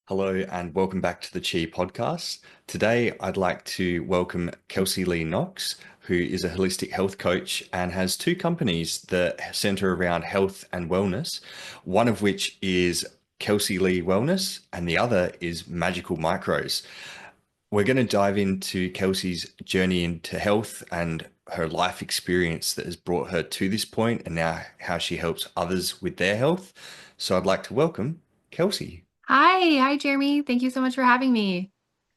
Hello and welcome back to the Chi podcast. Today, I'd like to welcome Kelsey Leigh Knox, who is a holistic health coach and has two companies that center around health and wellness, one of which is Kelsey Leigh Wellness, and the other is Magical Micros. We're going to dive into Kelsey's journey into health and her life experience that has brought her to this point, and now how she helps others with their health. So, I'd like to welcome Kelsey. Hi, Jeremy. Thank you so much for having me.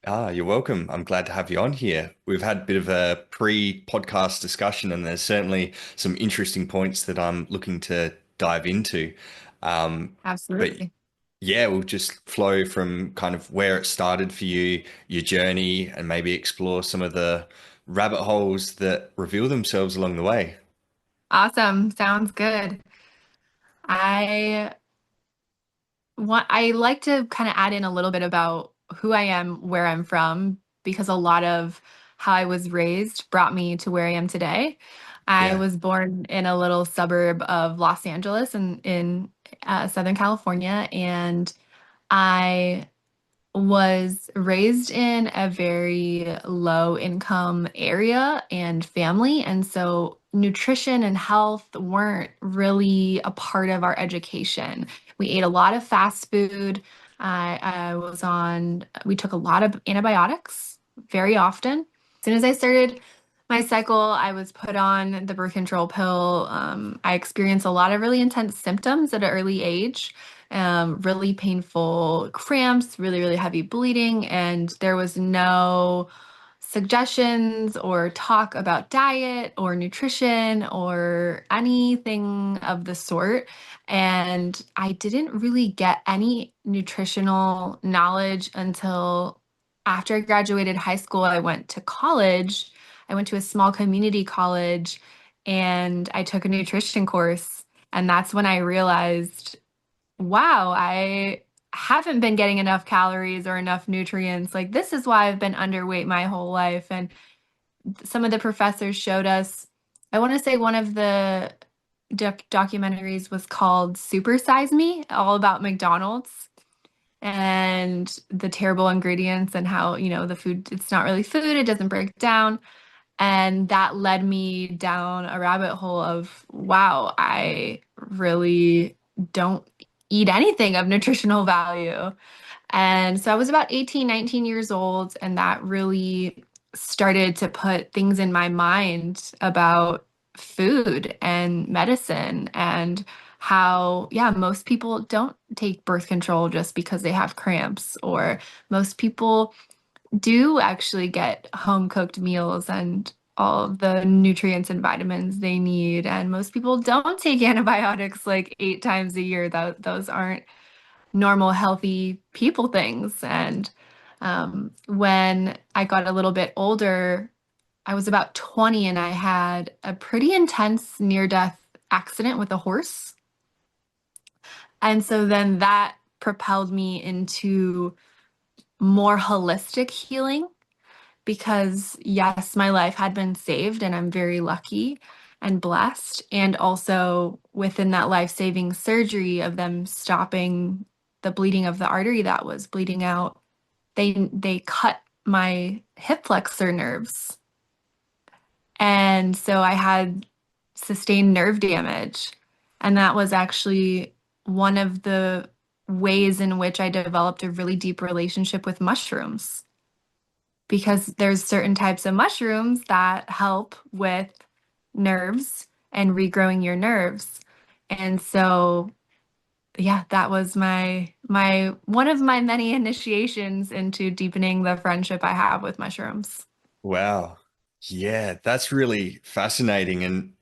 You're welcome. I'm glad to have you on here. We've had a bit of a pre-podcast discussion, and there's certainly some interesting points that I'm looking to dive into. But Absolutely. yeah, we'll just flow from kind of where it started for you, your journey, and maybe explore some of the rabbit holes that reveal themselves along the way. Awesome. Sounds good. I I like to kind of add in a little bit about who I am, where I'm from, because a lot of how I was raised brought me to where I am today. I Yeah. was born in a little suburb of Los Angeles in Southern California, and I was raised in a very low income area and family. And so nutrition and health weren't really a part of our education. We ate a lot of fast food. We took a lot of antibiotics very often. As soon as I started my cycle, I was put on the birth control pill. I experienced a lot of really intense symptoms at an early age, really painful cramps, really, really heavy bleeding, and there was no suggestions or talk about diet or nutrition or anything of the sort. And I didn't really get any nutritional knowledge until after I graduated high school. I went to college. I went to a small community college and I took a nutrition course. And that's when I realized, wow, I haven't been getting enough calories or enough nutrients. Like, this is why I've been underweight my whole life. And some of the professors showed us, I want to say one of the documentaries was called Super Size Me, all about McDonald's and the terrible ingredients and how, the food, it's not really food, it doesn't break down. And that led me down a rabbit hole of, wow, I really don't eat anything of nutritional value. And so I was about 18, 19 years old, and that really started to put things in my mind about food and medicine and how, yeah, most people don't take birth control just because they have cramps, or most people do actually get home cooked meals and all of the nutrients and vitamins they need. And most people don't take antibiotics like 8 times a year. Those aren't normal, healthy people things. And when I got a little bit older, I was about 20 and I had a pretty intense near-death accident with a horse. And so then that propelled me into more holistic healing because yes, my life had been saved and I'm very lucky and blessed. And also within that life-saving surgery of them stopping the bleeding of the artery that was bleeding out, they cut my hip flexor nerves. And so I had sustained nerve damage. And that was actually one of the ways in which I developed a really deep relationship with mushrooms because there's certain types of mushrooms that help with nerves and regrowing your nerves. And so, yeah, that was my one of my many initiations into deepening the friendship I have with mushrooms. Wow. Yeah, that's really fascinating. And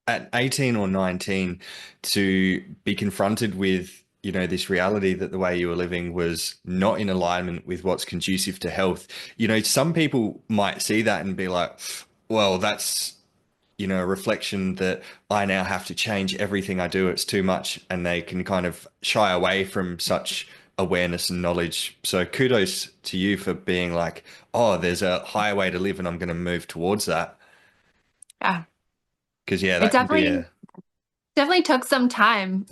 at 18 or 19 to be confronted with, this reality that the way you were living was not in alignment with what's conducive to health. Some people might see that and be like, well, that's, a reflection that I now have to change everything I do. It's too much. And they can kind of shy away from such awareness and knowledge. So kudos to you for being like, oh, there's a higher way to live and I'm going to move towards that. Yeah, Because, yeah, it that can be definitely a, definitely took some time.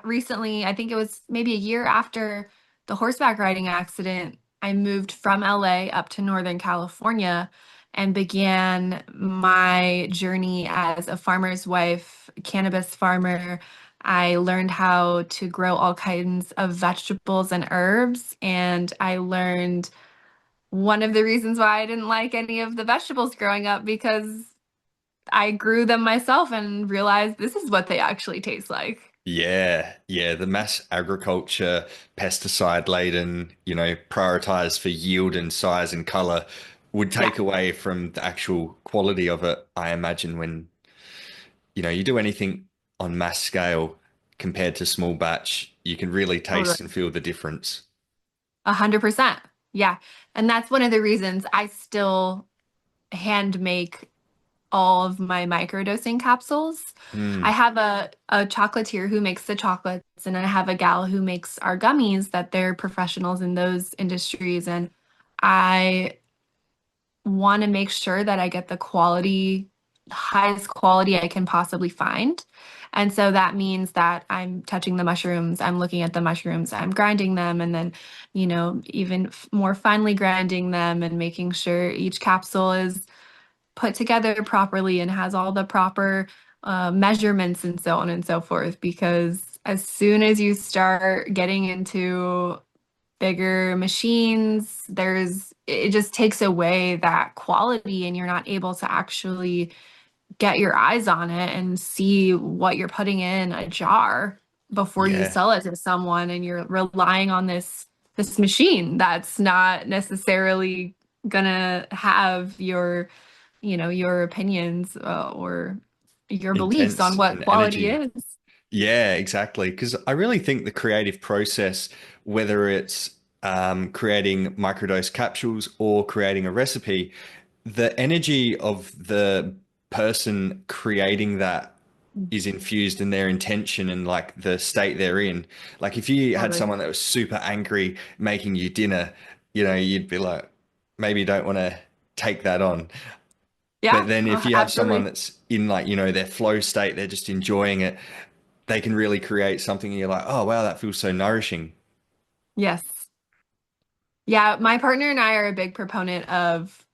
recently, I think it was maybe a year after the horseback riding accident, I moved from LA up to Northern California and began my journey as a farmer's wife, cannabis farmer. I learned how to grow all kinds of vegetables and herbs, and I learned one of the reasons why I didn't like any of the vegetables growing up because I grew them myself and realized this is what they actually taste like. Yeah, yeah, the mass agriculture, pesticide laden, prioritized for yield and size and color would Yeah, take away from the actual quality of it, I imagine, when, you do anything on mass scale compared to small batch, you can really taste and totally. feel the difference. 100%. Yeah. And that's one of the reasons I still hand make all of my microdosing capsules. I Mm, have a chocolatier who makes the chocolates, and I have a gal who makes our gummies that they're professionals in those industries. And I want to make sure that I get the quality, highest quality I can possibly find. And so that means that I'm touching the mushrooms, I'm looking at the mushrooms, I'm grinding them, and then, even more finely grinding them and making sure each capsule is put together properly and has all the proper measurements and so on and so forth. Because as soon as you start getting into bigger machines, it just takes away that quality and you're not able to actually get your eyes on it and see what you're putting in a jar before you yeah, sell it to someone, and you're relying on this machine that's not necessarily gonna have your opinions or your beliefs on intense what and quality energy. is. Yeah, exactly. Because I really think the creative process, whether it's creating microdose capsules or creating a recipe, the energy of the person creating that is infused in their intention and like the state they're in. Like if you had Totally. someone that was super angry making you dinner, you'd be like, maybe you don't want to take that on. Yeah, But then if you have someone absolutely. that's in like, their flow state, they're just enjoying it, they can really create something and you're like, oh wow, that feels so nourishing. Yes. Yeah, my partner and I are a big proponent of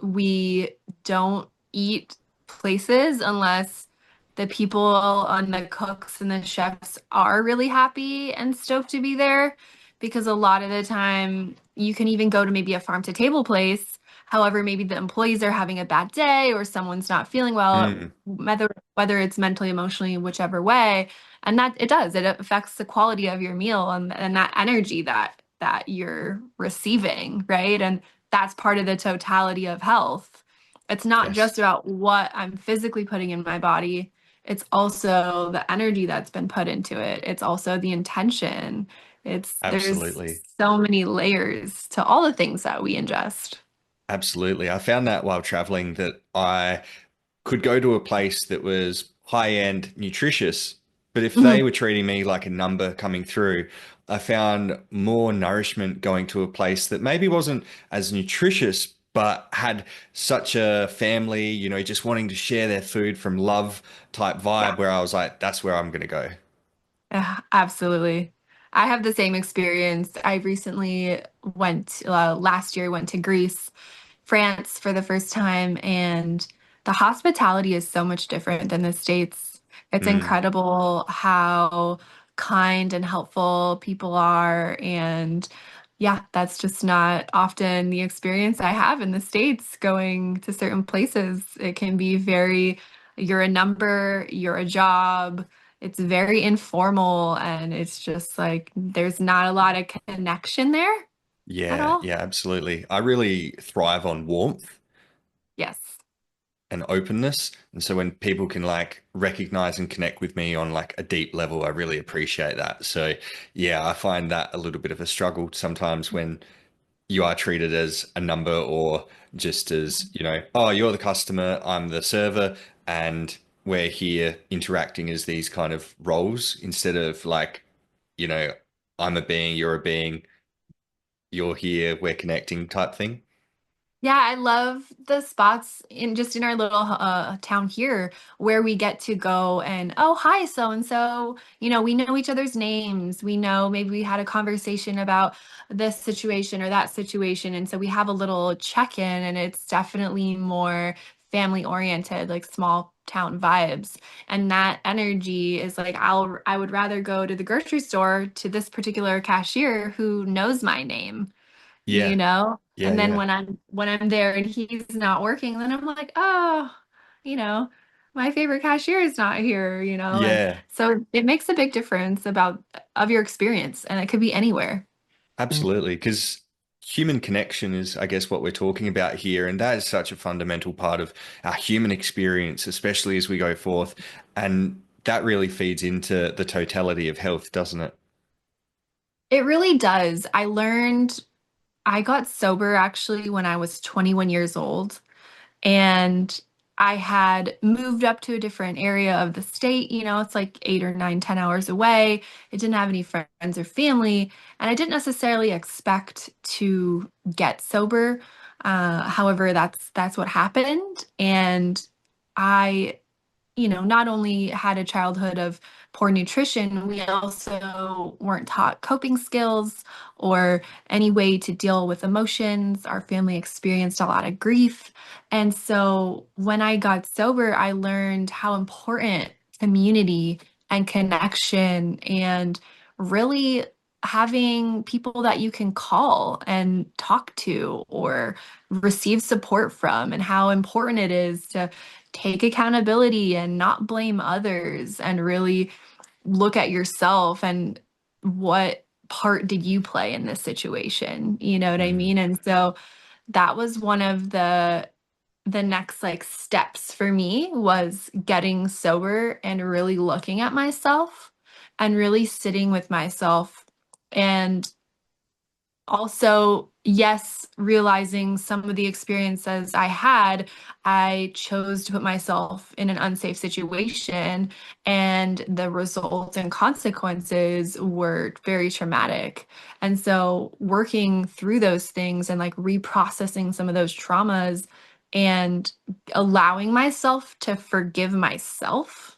we don't eat places unless the people and the cooks and the chefs are really happy and stoked to be there. Because a lot of the time, you can even go to maybe a farm to table place. However, maybe the employees are having a bad day or someone's not feeling well, Mm, whether it's mentally, emotionally, whichever way. And that it affects the quality of your meal and that energy that you're receiving, right? And that's part of the totality of health. It's not just yes, about what I'm physically putting in my body, it's also the energy that's been put into it. It's also the intention. There's absolutely. so many layers to all the things that we ingest. Absolutely. I found that while traveling that I could go to a place that was high end, nutritious, but if they Mhm. were treating me like a number coming through, I found more nourishment going to a place that maybe wasn't as nutritious, but had such a family, just wanting to share their food from love type vibe Yeah. where I was like, that's where I'm going to go. Absolutely. I have the same experience. I recently last year, went to Greece, France for the first time, and the hospitality is so much different than the States. It's Mm, incredible how kind and helpful people are. And yeah, that's just not often the experience I have in the States going to certain places. It can be you're a number, you're a job. It's very informal, and it's just like there's not a lot of connection there at yeah, all. yeah, absolutely. I really thrive on warmth Yes. and openness. And so when people can like recognize and connect with me on like a deep level, I really appreciate that. So yeah, I find that a little bit of a struggle sometimes when you are treated as a number or just as, oh, you're the customer, I'm the server, and we're here interacting as these kind of roles instead of like, you know, I'm a being, you're a being, you're here, we're connecting type thing. Yeah, I love the spots in just in our little town here where we get to go and, oh, hi, so and so. We know each other's names. We know maybe we had a conversation about this situation or that situation. And so we have a little check-in, and it's definitely more family oriented, like small town vibes. And that energy is like, I would rather go to the grocery store to this particular cashier who knows my name, you Yeah, know? yeah, And then yeah, when I'm there and he's not working, then I'm like, oh, you know, my favorite cashier is not here. And yeah. so it makes a big difference about of your experience, and it could be anywhere. Absolutely, because human connection is, I guess, what we're talking about here, and that is such a fundamental part of our human experience, especially as we go forth, and that really feeds into the totality of health, doesn't it? It really does. I got sober actually when I was 21 years old. And I had moved up to a different area of the state. It's like 8 or 9, 10 hours away. I didn't have any friends or family, and I didn't necessarily expect to get sober. However, that's what happened. And I not only had a childhood of poor nutrition, we also weren't taught coping skills or any way to deal with emotions. Our family experienced a lot of grief. And so when I got sober, I learned how important community and connection and really having people that you can call and talk to or receive support from, and how important it is to take accountability and not blame others and really look at yourself and what part did you play in this situation? You know what I Mm. mean? And so that was one of the next like steps for me, was getting sober and really looking at myself and really sitting with myself. And also, yes, realizing some of the experiences I had, I chose to put myself in an unsafe situation, and the results and consequences were very traumatic. And so, working through those things and like reprocessing some of those traumas and allowing myself to forgive myself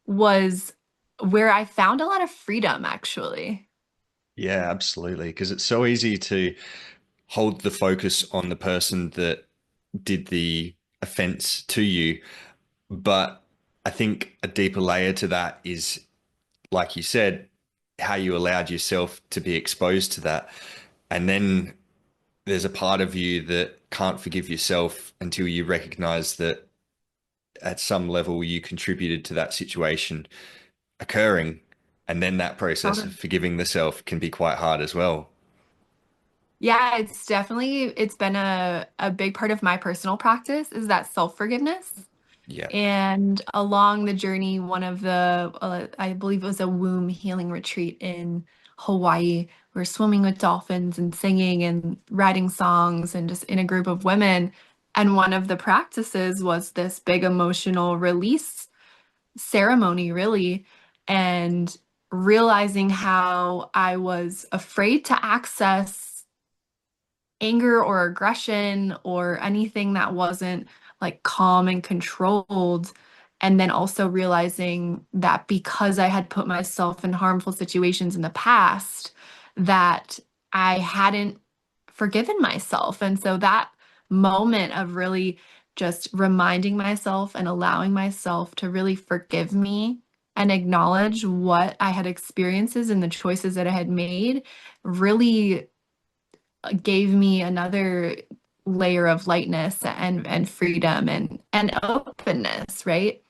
was where I found a lot of freedom, actually. Yeah, absolutely, because it's so easy to hold the focus on the person that did the offense to you, but I think a deeper layer to that is, like you said, how you allowed yourself to be exposed to that. And then there's a part of you that can't forgive yourself until you recognize that at some level you contributed to that situation occurring. And then that process of forgiving the self can be quite hard as well. Yeah, it's been a big part of my personal practice, is that self-forgiveness. Yeah. And along the journey, one of the I believe it was a womb healing retreat in Hawaii. We are swimming with dolphins and singing and writing songs and just in a group of women. And one of the practices was this big emotional release ceremony, really, and realizing how I was afraid to access anger or aggression or anything that wasn't like calm and controlled. And then also realizing that because I had put myself in harmful situations in the past, that I hadn't forgiven myself. And so that moment of really just reminding myself and allowing myself to really forgive me and acknowledge what I had experiences and the choices that I had made really gave me another layer of lightness and freedom and openness, right?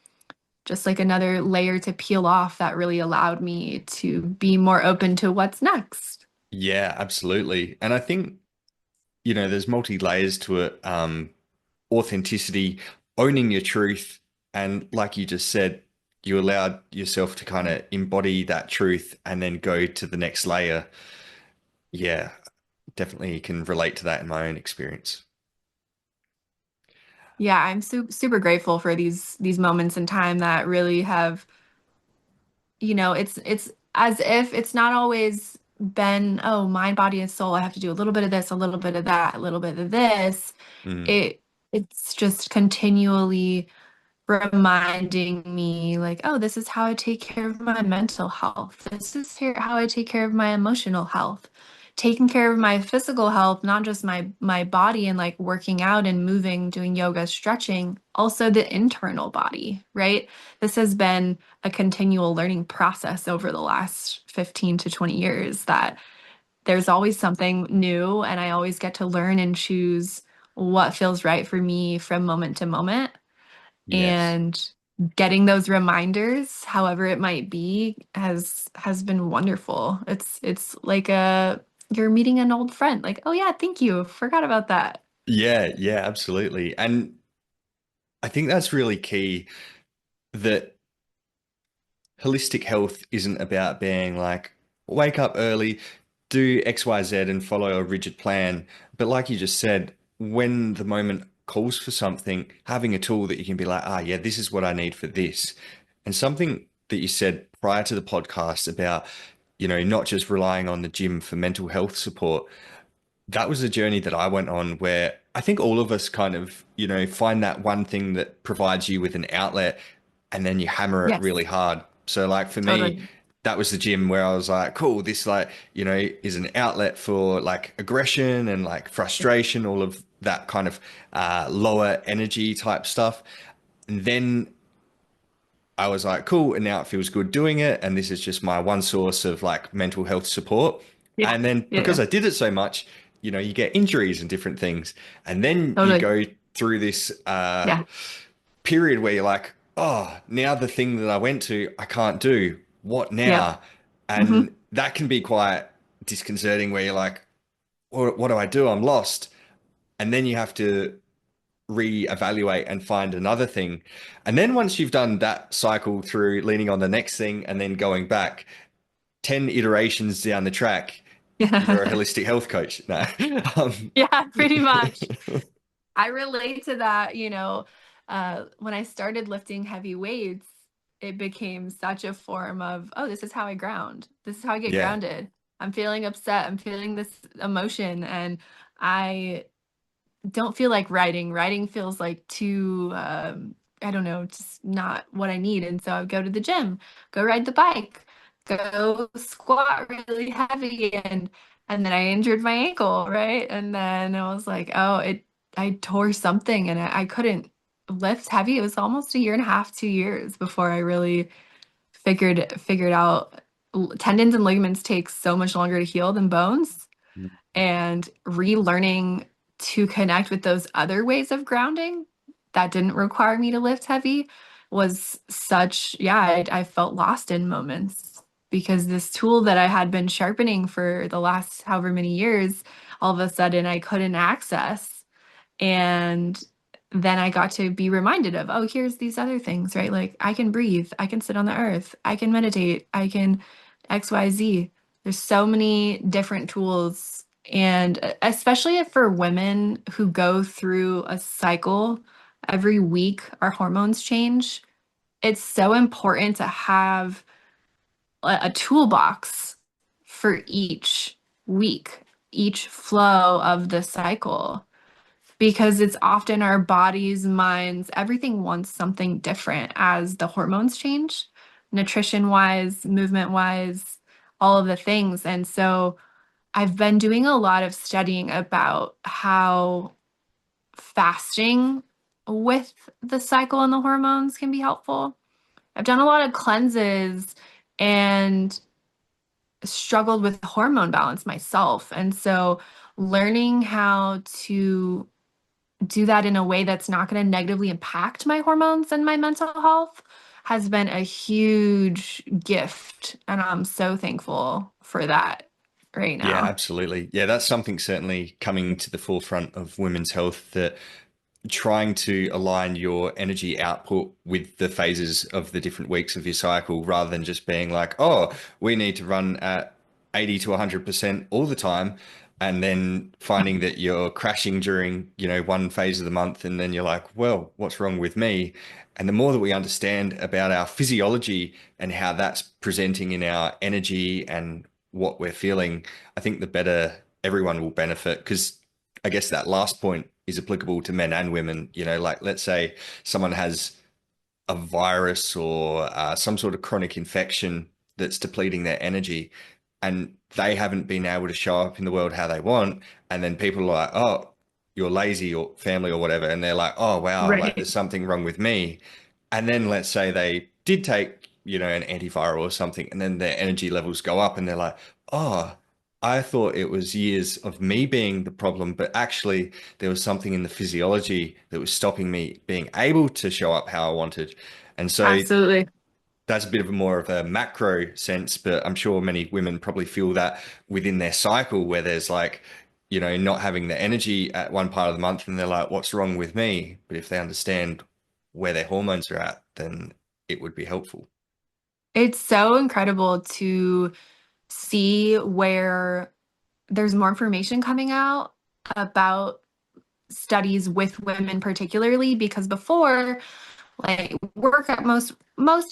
Just like another layer to peel off that really allowed me to be more open to what's next. Yeah, absolutely. And I think, there's multi layers to it. Authenticity, owning your truth. And like you just said, you allowed yourself to kind of embody that truth and then go to the next layer. Yeah, definitely can relate to that in my own experience. Yeah, I'm super grateful for these moments in time that really have, it's as if it's not always been, oh, mind, body, and soul. I have to do a little bit of this, a little bit of that, a little bit of this. Mm. It it's just continually reminding me like, oh, this is how I take care of my mental health. This is here how I take care of my emotional health. Taking care of my physical health, not just my body and like working out and moving, doing yoga, stretching, also the internal body, right? This has been a continual learning process over the last 15 to 20 years that there's always something new and I always get to learn and choose what feels right for me from moment to moment. Yes. And getting those reminders, however it might be, has been wonderful. It's like a you're meeting an old friend. Like, oh yeah, thank you. Forgot about that. Yeah, yeah, absolutely. And I think that's really key that holistic health isn't about being like, wake up early, do XYZ and follow a rigid plan. But like you just said, when the moment calls for something, having a tool that you can be like, ah, yeah, this is what I need for this. And something that you said prior to the podcast about, not just relying on the gym for mental health support, that was a journey that I went on where I think all of us kind of, find that one thing that provides you with an outlet and then you hammer it really Yes, hard. So like for me, totally. that was the gym where I was like, cool, this like, is an outlet for like aggression and like frustration, all of that kind of lower energy type stuff. And then I was like, cool. And now it feels good doing it. And this is just my one source of like mental health support. Yeah, And then yeah, because yeah, I did it so much, you get injuries and different things. And then you totally. go through this Yeah, period where you're like, oh, now the thing that I went to, I can't do. What yep. now? Hmm. And that can be quite disconcerting where you're like, what do I do? I'm lost. And then you have to reevaluate and find another thing. And then once you've done that cycle through leaning on the next thing and then going back 10 iterations down the track, you're a Yeah, holistic health coach. No. Um, yeah, pretty much. I relate to that, when I started lifting heavy weights, it became such a form of, oh, this is how I ground. This is how I get yeah. grounded. I'm feeling upset. I'm feeling this emotion, and I don't feel like writing. Writing feels like too, I don't know, just not what I need. And so I would go to the gym, go ride the bike, go squat really heavy, and then I injured my ankle, right? And then I was like, oh, I tore something, and I couldn't lift heavy. It was almost a year and a half, 2 years before I really figured out tendons and ligaments take so much longer to heal than bones, and relearning to connect with those other ways of grounding that didn't require me to lift heavy was such, yeah, I felt lost in moments because this tool that I had been sharpening for the last however many years, all of a sudden I couldn't access. And then I got to be reminded of, oh, here's these other things, right? Like I can breathe, I can sit on the earth, I can meditate, I can XYZ. There's so many different tools. And especially for women who go through a cycle every week, our hormones change. It's so important to have a toolbox for each week, each flow of the cycle because it's often our bodies, minds, everything wants something different as the hormones change, nutrition wise, movement wise, all of the things. And so I've been doing a lot of studying about how fasting with the cycle and the hormones can be helpful. I've done a lot of cleanses and struggled with hormone balance myself. And so learning how to do that in a way that's not going to negatively impact my hormones and my mental health has been a huge gift. And I'm so thankful for that right Yeah, now. absolutely. Yeah, that's something certainly coming to the forefront of women's health that trying to align your energy output with the phases of the different weeks of your cycle rather than just being like, oh, we need to run at 80 to 100% all the time. And then finding that you're crashing during, one phase of the month. And then you're like, well, what's wrong with me? And the more that we understand about our physiology and how that's presenting in our energy and what we're feeling, I think the better everyone will benefit. Because I guess that last point is applicable to men and women. You know, like let's say someone has a virus or some sort of chronic infection that's depleting their energy, and they haven't been able to show up in the world how they want. And then people are like, oh, you're lazy or family or whatever. And they're like, oh, wow, like Right. there's something wrong with me. And then let's say they did take, an antiviral or something, and then their energy levels go up and they're like, oh, I thought it was years of me being the problem, but actually there was something in the physiology that was stopping me being able to show up how I wanted. And so Absolutely. that's a bit of a more of a macro sense, but I'm sure many women probably feel that within their cycle where there's like, not having the energy at one part of the month and they're like, what's wrong with me? But if they understand where their hormones are at, then it would be helpful. It's so incredible to see where there's more information coming out about studies with women particularly because before like workout most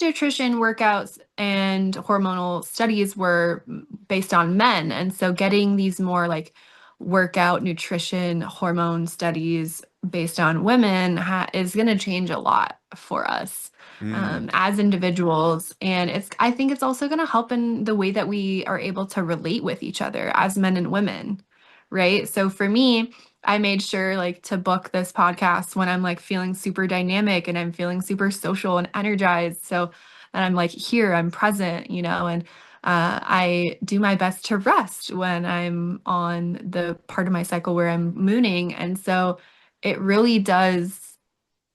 nutrition workouts and hormonal studies were based on men, and so getting these more like workout nutrition hormone studies based on women is going to change a lot for us Mm, as individuals, and I think it's also going to help in the way that we are able to relate with each other as men and women, right? So for me, I made sure like to book this podcast when I'm like feeling super dynamic and I'm feeling super social and energized. So that I'm like here, I'm present, and I do my best to rest when I'm on the part of my cycle where I'm mooning. And so it really does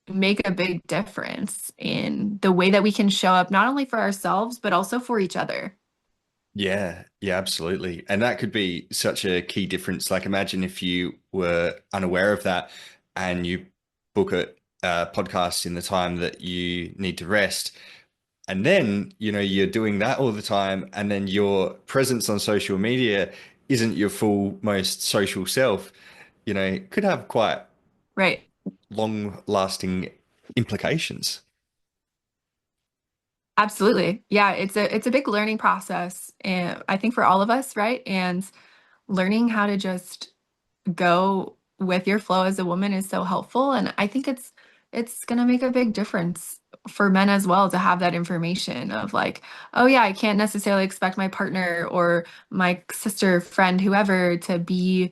make a big difference in the way that we can show up, not only for ourselves, but also for each other. yeah, yeah, absolutely. And that could be such a key difference. Like imagine if you were unaware of that and you book a podcast in the time that you need to rest. And then, you're doing that all the time, and then your presence on social media isn't your full, most social self, it could have quite Right. long-lasting implications. Absolutely. Yeah, it's a big learning process, and I think for all of us, right? And learning how to just go with your flow as a woman is so helpful, and I think it's going to make a big difference for men as well to have that information of like, oh yeah, I can't necessarily expect my partner or my sister, friend, whoever to be,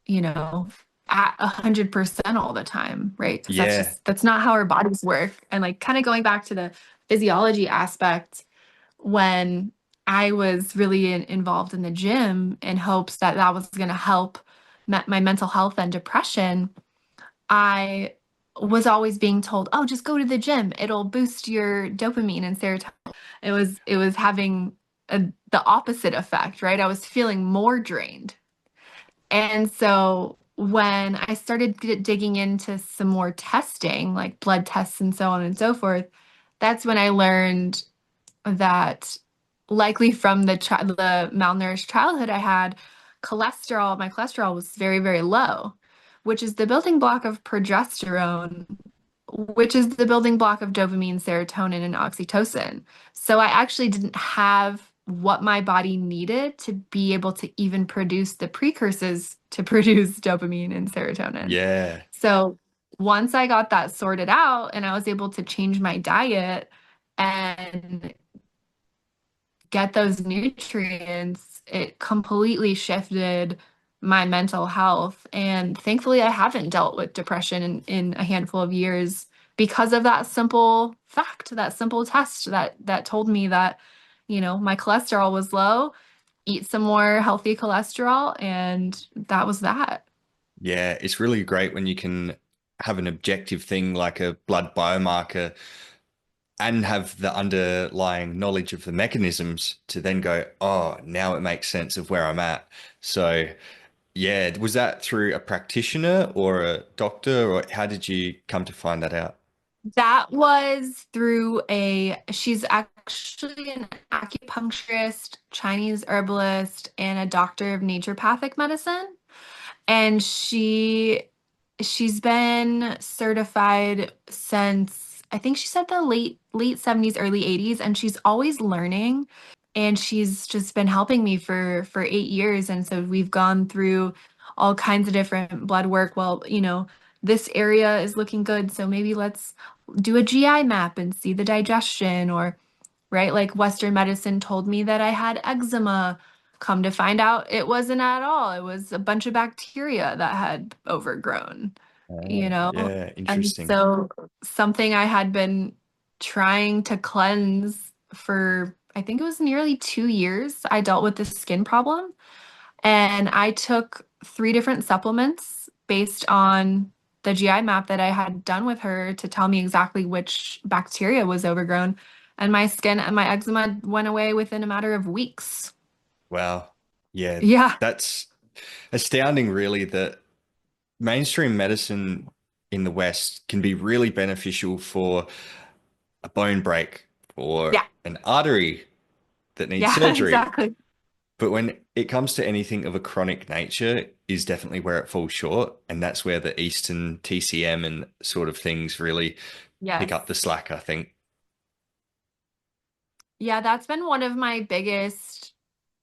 you know, at 100% all the time, right? Because Yeah, that's not how our bodies work. And like kind of going back to the physiology aspect, when I was really involved in the gym in hopes that that was going to help my mental health and depression, I was always being told, "Oh, just go to the gym. It'll boost your dopamine and serotonin." It was having the opposite effect, right? I was feeling more drained. And so when I started digging into some more testing, like blood tests and so on and so forth, that's when I learned that likely from the malnourished childhood I had, my cholesterol was very, very low, which is the building block of progesterone, which is the building block of dopamine, serotonin, and oxytocin. So I actually didn't have what my body needed to be able to even produce the precursors to produce dopamine and serotonin. yeah, So once I got that sorted out and I was able to change my diet and get those nutrients, it completely shifted my mental health. And thankfully, I haven't dealt with depression in a handful of years because of that simple fact, that simple test that told me that, my cholesterol was low, eat some more healthy cholesterol, and that was that. yeah. It's really great when you can have an objective thing like a blood biomarker and have the underlying knowledge of the mechanisms to then go, oh, now it makes sense of where I'm at. So, yeah, was that through a practitioner or a doctor, or how did you come to find that out? That was through she's actually an acupuncturist, Chinese herbalist, and a doctor of naturopathic medicine. And she's been certified since I think she said the late 70s, early 80s, and she's always learning. and she's just been helping me for 8 years. And so we've gone through all kinds of different blood work. Well, this area is looking good, so maybe let's do a GI map and see the digestion, or right, like Western medicine told me that I had eczema. Come to find out, it wasn't at all. It was a bunch of bacteria that had overgrown, you know? Yeah, And interesting. so something I had been trying to cleanse for, I think it was nearly 2 years, I dealt with this skin problem. And I took 3 different supplements based on the GI map that I had done with her to tell me exactly which bacteria was overgrown. And my skin and my eczema went away within a matter of weeks. Wow. Yeah, Yeah. that's astounding, really, that mainstream medicine in the West can be really beneficial for a bone break or Yeah. an artery that needs Yeah, surgery. exactly. But when it comes to anything of a chronic nature, is definitely where it falls short. And that's where the Eastern TCM and sort of things really pick Yes. up the slack, I think. Yeah, that's been one of my biggest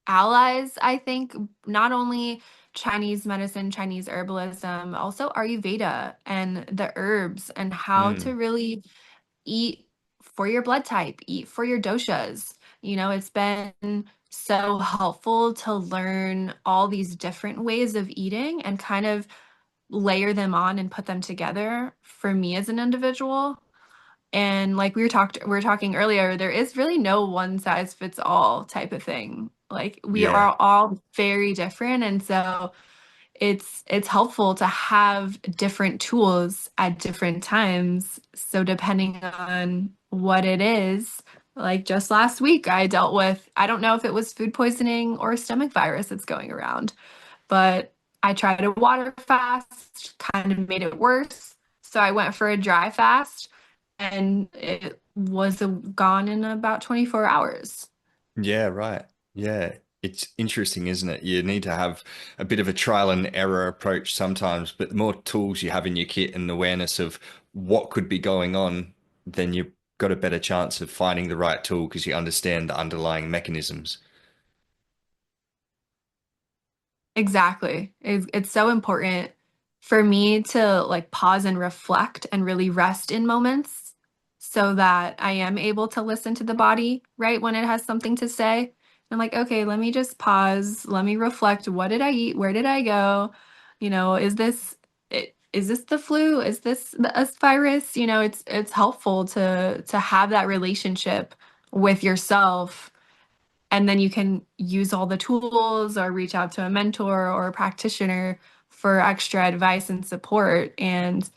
allies, I think, not only Chinese medicine, Chinese herbalism, also Ayurveda and the herbs and how to Mm, really eat for your blood type, eat for your doshas. It's been so helpful to learn all these different ways of eating and kind of layer them on and put them together for me as an individual. And like we were talking earlier, there is really no one size fits all type of thing. Like we yeah. are all very different, and so it's helpful to have different tools at different times. So depending on what it is, like just last week, I dealt with, I don't know if it was food poisoning or stomach virus that's going around, but I tried a water fast, kind of made it worse. So I went for a dry fast and it was gone in about 24 hours. Yeah, right. Yeah. It's interesting, isn't it? You need to have a bit of a trial and error approach sometimes, but the more tools you have in your kit and awareness of what could be going on, then you've got a better chance of finding the right tool because you understand the underlying mechanisms. Exactly. It's so important for me to like pause and reflect and really rest in moments so that I am able to listen to the body, right, when it has something to say. I'm like, okay, let me just pause. Let me reflect. What did I eat? Where did I go? Is this the flu? Is this a virus? It's helpful to have that relationship with yourself, and then you can use all the tools or reach out to a mentor or a practitioner for extra advice and support. And,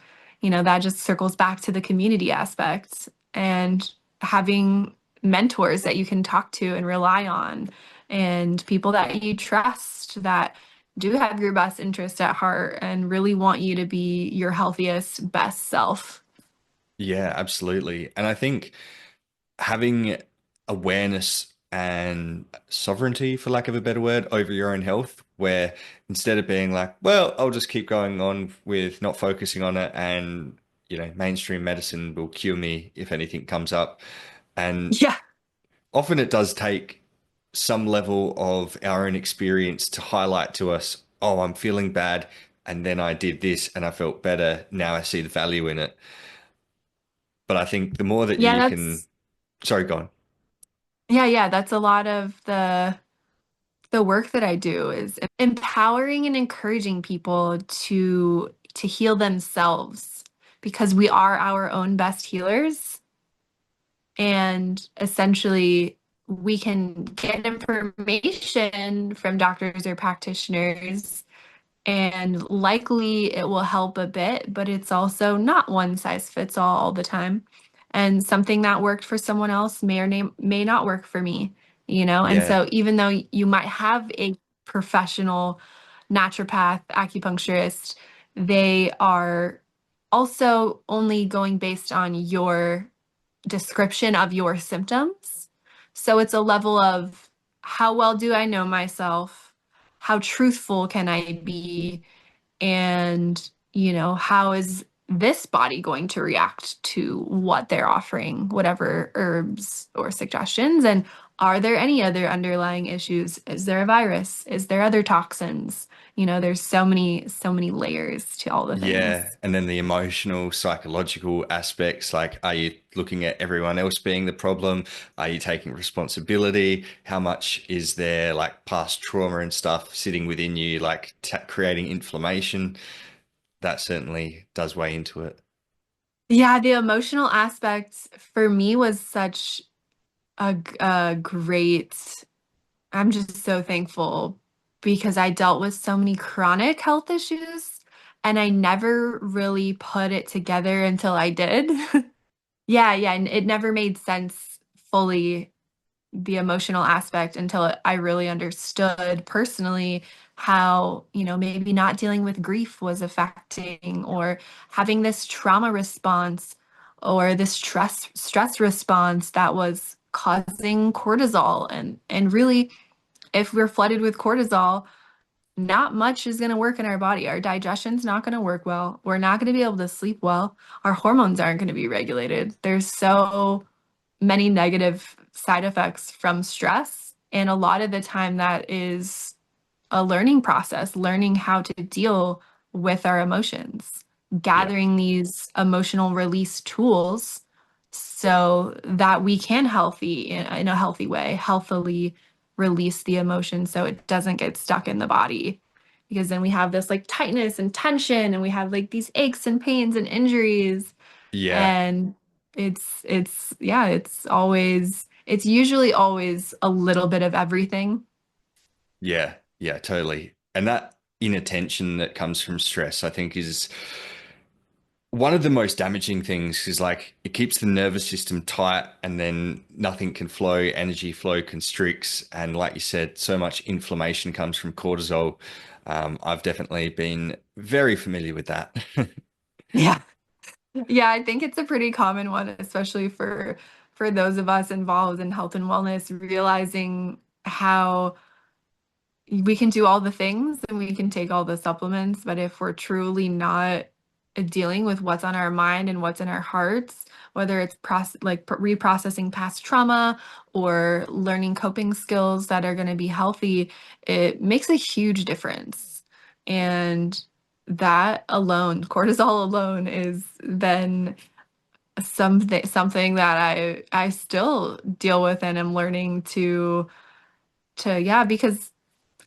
that just circles back to the community aspect and having mentors that you can talk to and rely on, and people that you trust that do have your best interest at heart and really want you to be your healthiest, best self. Yeah, absolutely. And I think having awareness and sovereignty, for lack of a better word, over your own health, where instead of being like, well, I'll just keep going on with not focusing on it and, mainstream medicine will cure me if anything comes up. And Yeah. often it does take some level of our own experience to highlight to us, oh, I'm feeling bad. And then I did this and I felt better. Now I see the value in it. But I think the more that Yeah, you can, that's sorry, go on. yeah, that's a lot of the work that I do is empowering and encouraging people to heal themselves, because we are our own best healers, and essentially we can get information from doctors or practitioners, and likely it will help a bit, but it's also not one size fits all the time. And something that worked for someone else may not work for me, And Yeah. so even though you might have a professional naturopath, acupuncturist, they are also only going based on your description of your symptoms. So it's a level of how well do I know myself? How truthful can I be? And, how is this body going to react to what they're offering, whatever herbs or suggestions? And Are there any other underlying issues? Is there a virus? Is there other toxins? There's so many layers to all the Yeah. things. And then the emotional, psychological aspects, like, are you looking at everyone else being the problem? Are you taking responsibility? How much is there like past trauma and stuff sitting within you, like creating inflammation? That certainly does weigh into it. Yeah, the emotional aspect for me was such a great, I'm just so thankful because I dealt with so many chronic health issues and I never really put it together until I did. Yeah, yeah, and it never made sense fully, the emotional aspect, until I really understood personally how, maybe not dealing with grief was affecting, or having this trauma response or this stress response that was causing cortisol. And really, if we're flooded with cortisol, not much is going to work in our body. Our digestion's not going to work well. We're not going to be able to sleep well. Our hormones aren't going to be regulated. There's so many negative side effects from stress. And a lot of the time, that is a learning process, learning how to deal with our emotions, Yeah. gathering these emotional release tools so that we can in a healthy way, healthily release the emotion so it doesn't get stuck in the body. Because then we have this like tightness and tension, and we have like these aches and pains and injuries. Yeah. And yeah, it's usually always a little bit of everything. Yeah. Yeah, totally. And that inattention that comes from stress, I think, is one of the most damaging things is like it keeps the nervous system tight and then nothing can flow, energy flow constricts. And like you said, so much inflammation comes from cortisol. I've definitely been very familiar with that. Yeah. Yeah, I think it's a pretty common one, especially for those of us involved in health and wellness, realizing how we can do all the things and we can take all the supplements, but if we're truly not dealing with what's on our mind and what's in our hearts, whether it's reprocessing past trauma or learning coping skills that are going to be healthy, it makes a huge difference. And that alone, cortisol alone, is then something that I still deal with and am learning to yeah, because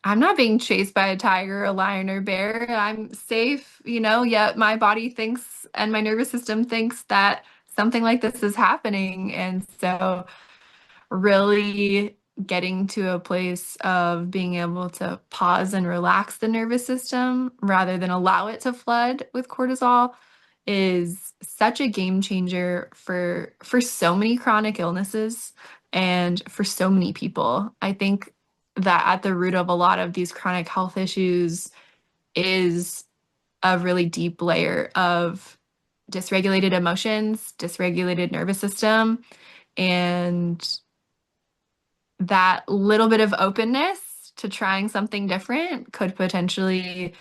I'm not being chased by a tiger, a lion, or bear. I'm safe, yet my body thinks and my nervous system thinks that something like this is happening. And so, really getting to a place of being able to pause and relax the nervous system rather than allow it to flood with cortisol is such a game changer for so many chronic illnesses and for so many people. I think that at the root of a lot of these chronic health issues is a really deep layer of dysregulated emotions, dysregulated nervous system, and that little bit of openness to trying something different could potentially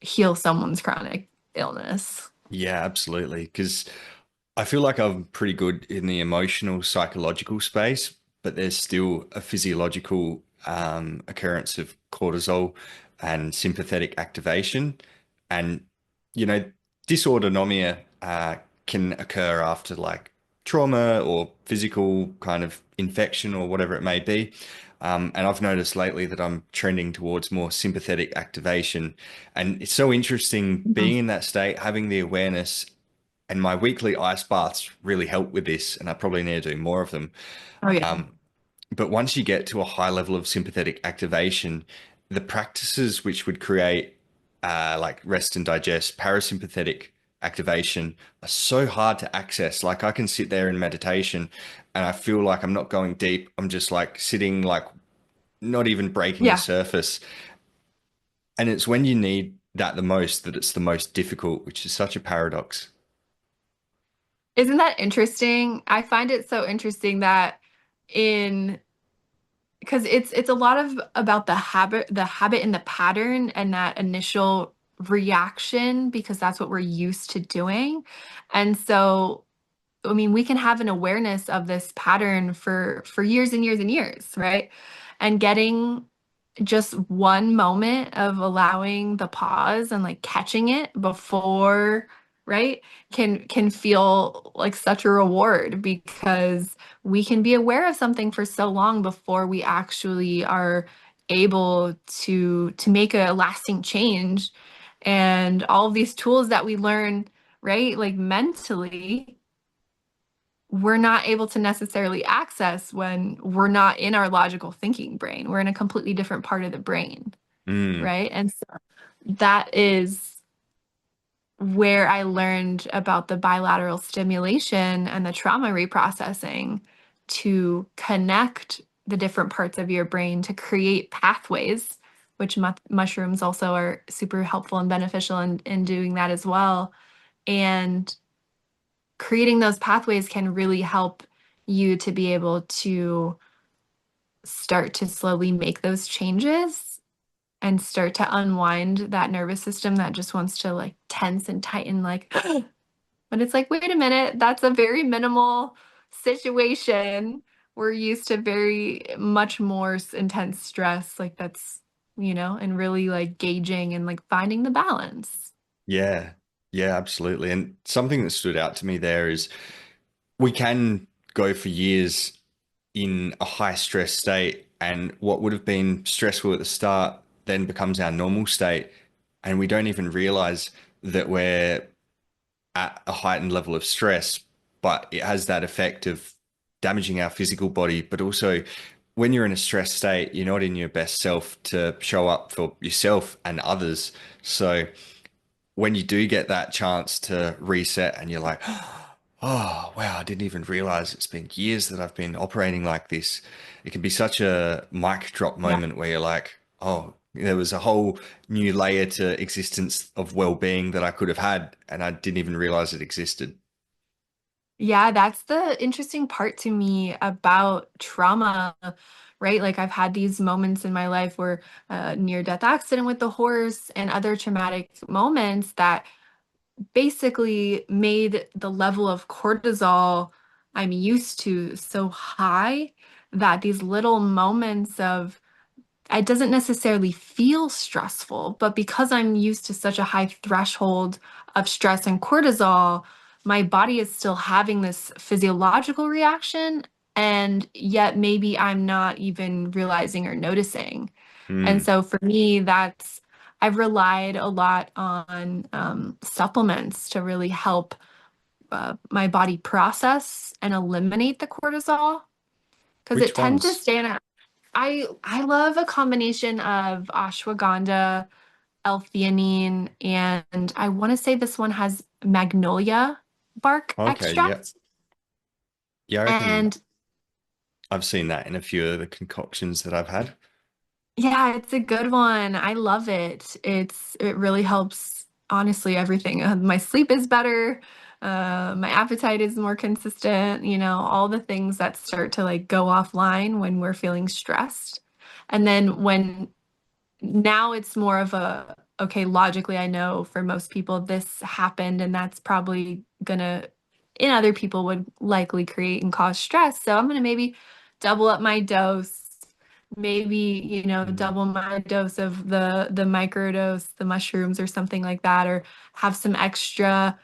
heal someone's chronic illness. Yeah, absolutely. Because I feel like I'm pretty good in the emotional, psychological space, but there's still a physiological occurrence of cortisol and sympathetic activation. And, you know, dysautonomia can occur after like trauma or physical kind of infection or whatever it may be. And I've noticed lately that I'm trending towards more sympathetic activation. And it's so interesting Mhm. being in that state, having the awareness, and my weekly ice baths really help with this, and I probably need to do more of them. Oh yeah. Um, but once you get to a high level of sympathetic activation, the practices which would create like rest and digest, parasympathetic activation are so hard to access. Like I can sit there in meditation and I feel like I'm not going deep. I'm just like sitting, like not even breaking the Yeah. surface. And it's when you need that the most that it's the most difficult, which is such a paradox. Isn't that interesting? I find it so interesting that in because it's a lot of about the habit and the pattern and that initial reaction because that's what we're used to doing. And so I mean, we can have an awareness of this pattern for years and years and years, right? And getting just one moment of allowing the pause and like catching it before, right, can feel like such a reward because we can be aware of something for so long before we actually are able to make a lasting change. And all of these tools that we learn, right, like mentally, we're not able to necessarily access when we're not in our logical thinking brain. We're in a completely different part of the brain, Mm, right? And so that is where I learned about the bilateral stimulation and the trauma reprocessing to connect the different parts of your brain to create pathways, which mushrooms also are super helpful and beneficial in doing that as well. And creating those pathways can really help you to be able to start to slowly make those changes and start to unwind that nervous system that just wants to like tense and tighten like but it's like wait a minute, that's a very minimal situation. We're used to very much more intense stress, like that's, and really like gauging and like finding the balance. yeah, yeah, absolutely. And something that stood out to me there is we can go for years in a high stress state, and what would have been stressful at the start then becomes our normal state, and we don't even realize that we're at a heightened level of stress, but it has that effect of damaging our physical body. But also, when you're in a stressed state, you're not in your best self to show up for yourself and others. So when you do get that chance to reset and you're like, oh, wow, I didn't even realize it's been years that I've been operating like this. It can be such a mic drop Yeah. moment where you're like, oh, there was a whole new layer to existence of well-being that I could have had, and I didn't even realize it existed. Yeah, that's the interesting part to me about trauma, right? Like I've had these moments in my life where near-death accident with the horse and other traumatic moments that basically made the level of cortisol I'm used to so high that these little moments of it doesn't necessarily feel stressful, but because I'm used to such a high threshold of stress and cortisol, my body is still having this physiological reaction, and yet maybe I'm not even realizing or noticing. And Mm. so for me, I've relied a lot on supplements to really help my body process and eliminate the cortisol because it Which tends to ones? stay in a I love a combination of ashwagandha, L-theanine, and I want to say this one has magnolia bark Okay, yeah. extract. Yeah, I reckon And I've seen that in a few of the concoctions that I've had. yeah, it's a good one. I love it. It really helps, honestly, everything. My sleep is better. My appetite is more consistent, all the things that start to like go offline when we're feeling stressed. And then when now it's more of a, okay, logically, I know for most people this happened and that's probably gonna, in other people would likely create and cause stress. So I'm gonna maybe double up my dose, maybe, Mm. double my dose of the microdose, the mushrooms or something like that, or have some extra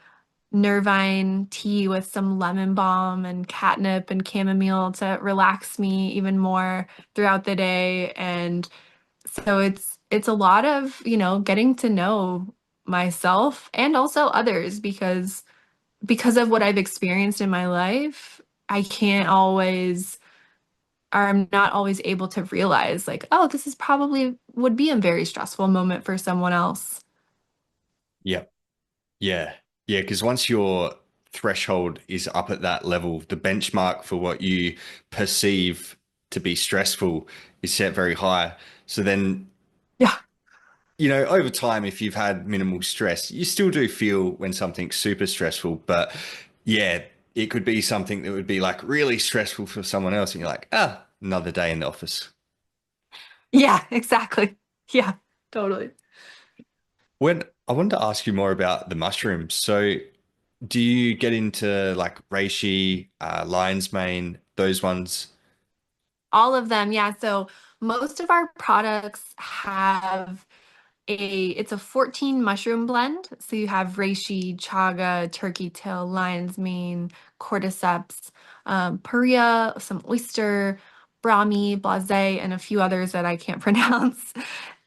nervine tea with some lemon balm and catnip and chamomile to relax me even more throughout the day. And so it's a lot of, getting to know myself and also others because of what I've experienced in my life, I can't always or I'm not always able to realize like, oh, this is probably would be a very stressful moment for someone else. Yeah, yeah, yeah. Because once your threshold is up at that level, the benchmark for what you perceive to be stressful is set very high. So then, Yeah. over time, if you've had minimal stress, you still do feel when something's super stressful. But yeah, it could be something that would be like really stressful for someone else, and you're like, ah, another day in the office. Yeah, exactly. Yeah, totally. When I wanted to ask you more about the mushrooms. So Do you get into like reishi, lion's mane, those ones? All of them, yeah. So most of our products have it's a 14 mushroom blend. So you have reishi, chaga, turkey tail, lion's mane, cordyceps, paria, some oyster, brahmi, blase, and a few others that I can't pronounce.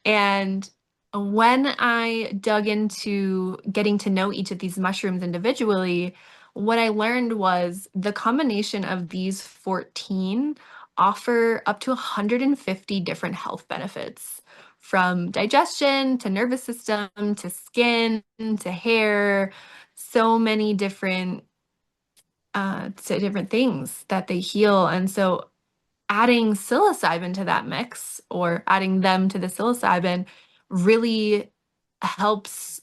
And when I dug into getting to know each of these mushrooms individually, what I learned was the combination of these 14 offer up to 150 different health benefits, from digestion to nervous system to skin to hair, so many different things that they heal. And so adding psilocybin to that mix or adding them to the psilocybin really helps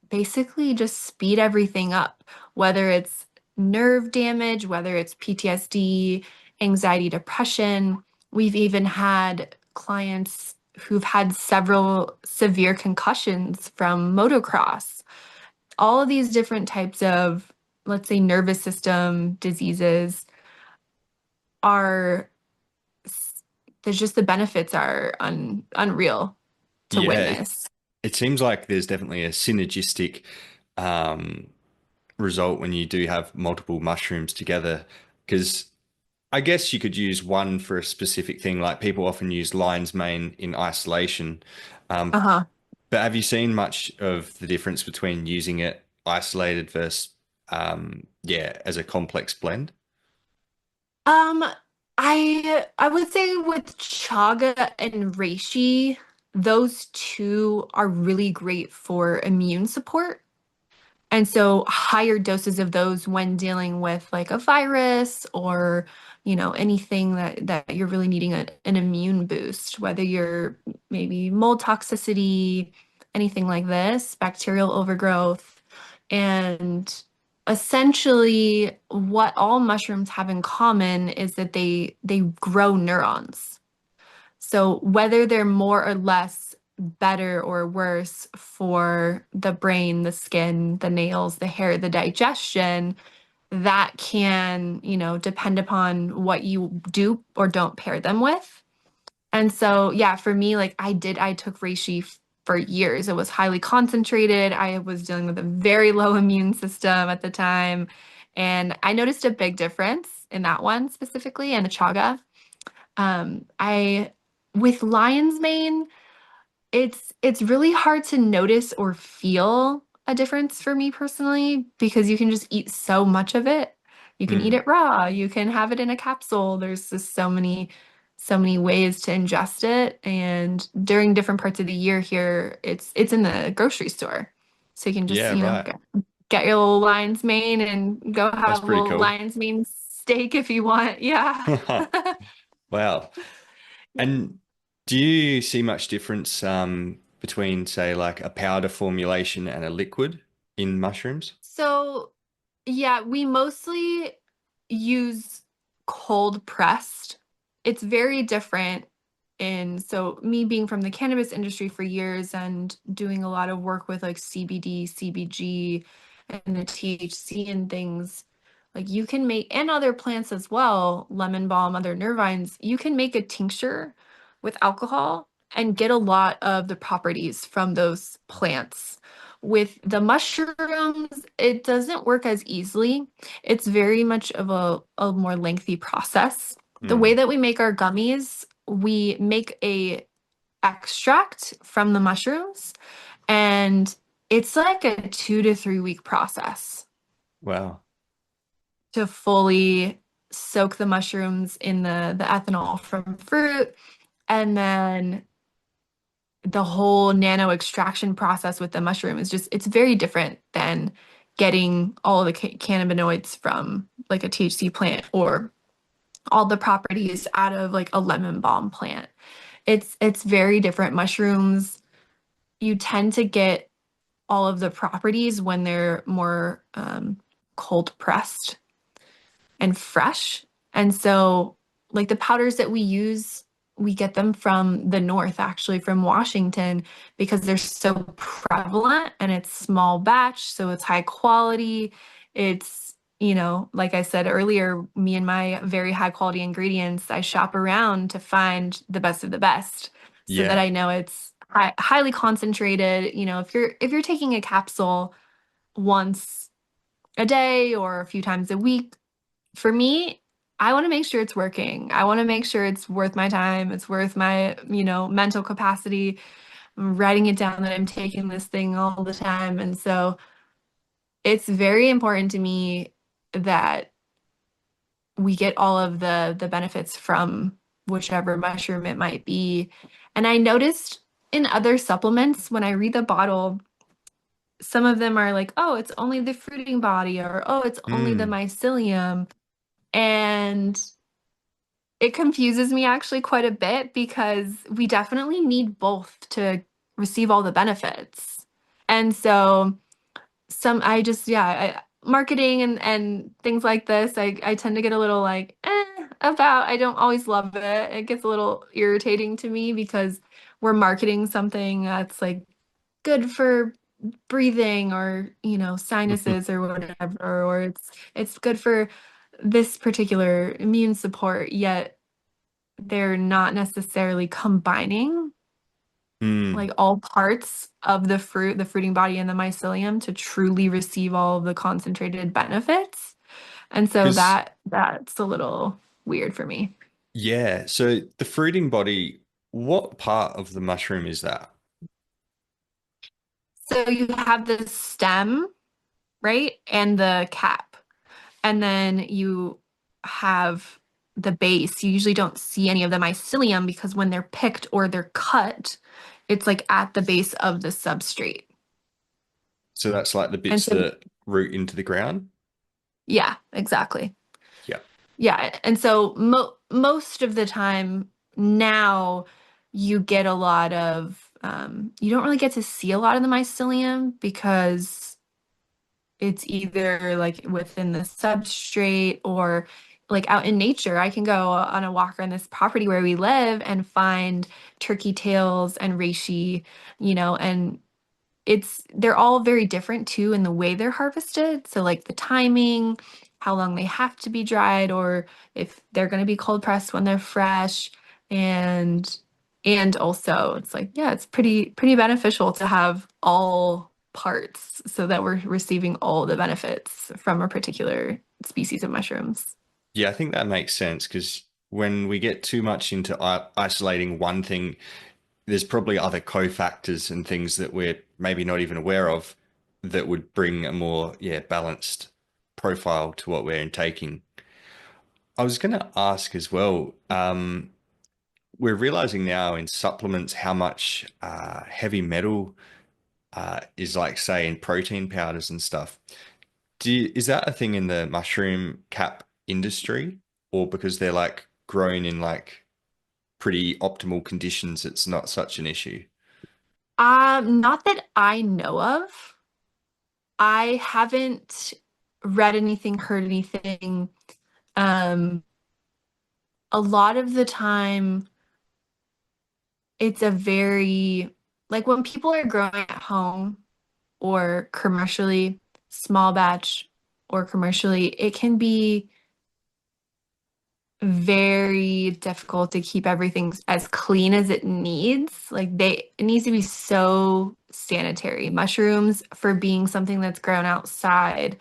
basically just speed everything up, whether it's nerve damage, whether it's PTSD, anxiety, depression. We've even had clients who've had several severe concussions from motocross. All of these different types of, let's say, nervous system diseases are, there's just the benefits are unreal to Yeah, witness. it seems like there's definitely a synergistic um, result when you do have multiple mushrooms together. Because I guess you could use one for a specific thing, like people often use lion's mane in isolation. Um, Uh-huh. but have you seen much of the difference between using it isolated versus, yeah, as a complex blend? Um, I would say with chaga and reishi, those two are really great for immune support. And so higher doses of those when dealing with like a virus or, anything that you're really needing an immune boost, whether you're maybe mold toxicity, anything like this, bacterial overgrowth. And essentially what all mushrooms have in common is that they grow neurons. So whether they're more or less better or worse for the brain, the skin, the nails, the hair, the digestion, that can, depend upon what you do or don't pair them with. And so, yeah, for me, like I took reishi for years. It was highly concentrated. I was dealing with a very low immune system at the time. And I noticed a big difference in that one specifically and a chaga. I with lion's mane, it's really hard to notice or feel a difference for me personally because you can just eat so much of it. You can eat Mm. it raw, you can have it in a capsule. There's just so many ways to ingest it. And during different parts of the year here, it's in the grocery store. So you can just, Yeah, right. get your little lion's mane and go That's have a pretty little cool. lion's mane steak if you want. Yeah. Wow. And do you see much difference between, say, like a powder formulation and a liquid in mushrooms? So, yeah, we mostly use cold pressed. It's very different so me being from the cannabis industry for years and doing a lot of work with like CBD, CBG, and the THC and things, like you can make, and other plants as well, lemon balm, other nervines, you can make a tincture with alcohol and get a lot of the properties from those plants. With the mushrooms, it doesn't work as easily. It's very much of a more lengthy process. The way Mm. that we make our gummies, we make a extract from the mushrooms, and it's like a 2 to 3 week process Wow. to fully soak the mushrooms in the ethanol from fruit, and then the whole nano extraction process with the mushroom is just, it's very different than getting all the cannabinoids from like a THC plant or all the properties out of like a lemon balm plant. It's very different. Mushrooms, you tend to get all of the properties when they're more cold pressed and fresh. And so, like the powders that we use, we get them from the north, actually, from Washington, because they're so prevalent and it's small batch, so it's high quality. It's, you know, like I said earlier, me and my very high quality ingredients, I shop around to find the best of the best so that Yeah. I know it's highly concentrated. You know, if you're taking a capsule once a day or a few times a week, for me, I want to make sure it's working. I want to make sure it's worth my time. It's worth my, you know, mental capacity. I'm writing it down that I'm taking this thing all the time. And so it's very important to me that we get all of the benefits from whichever mushroom it might be. And I noticed in other supplements when I read the bottle, some of them are like, oh, it's only the fruiting body, or oh, it's only the Mm. mycelium. And it confuses me actually quite a bit because we definitely need both to receive all the benefits. And so I just, yeah, marketing and things like this, I tend to get a little like, about. I don't always love it. It gets a little irritating to me because we're marketing something that's like good for breathing or, you know, sinuses or whatever, or it's good for this particular immune support, yet they're not necessarily combining Mm. like all parts of the fruit, the fruiting body and the mycelium to truly receive all of the concentrated benefits. And so Because, that's a little weird for me. yeah, so the fruiting body, what part of the mushroom is that? So you have the stem, right? And the cap. And then you have the base. You usually don't see any of the mycelium because when they're picked or they're cut, it's like at the base of the substrate. So that's like the And bits so, that root into the ground? yeah, exactly. Yeah. Yeah. And so most of the time now you get a lot of, you don't really get to see a lot of the mycelium because it's either like within the substrate or like out in nature. I can go on a walk around this property where we live and find turkey tails and reishi, you know, and they're all very different too in the way they're harvested. So like the timing, how long they have to be dried, or if they're going to be cold pressed when they're fresh. And also it's like, yeah, it's pretty beneficial to have all parts so that we're receiving all the benefits from a particular species of mushrooms. Yeah, I think that makes sense because when we get too much into isolating one thing, there's probably other cofactors and things that we're maybe not even aware of that would bring a more, yeah, balanced profile to what we're intaking. I was going to ask as well, we're realizing now in supplements how much heavy metal is like, say, in protein powders and stuff. Is that a thing in the mushroom cap industry, or because they're like grown in like pretty optimal conditions, it's not such an issue? Not that I know of. I haven't read anything, heard anything. Um, a lot of the time, it's a very, like when people are growing at home or commercially, small batch or commercially, it can be very difficult to keep everything as clean as it needs. It needs to be so sanitary. Mushrooms, for being something that's grown outside,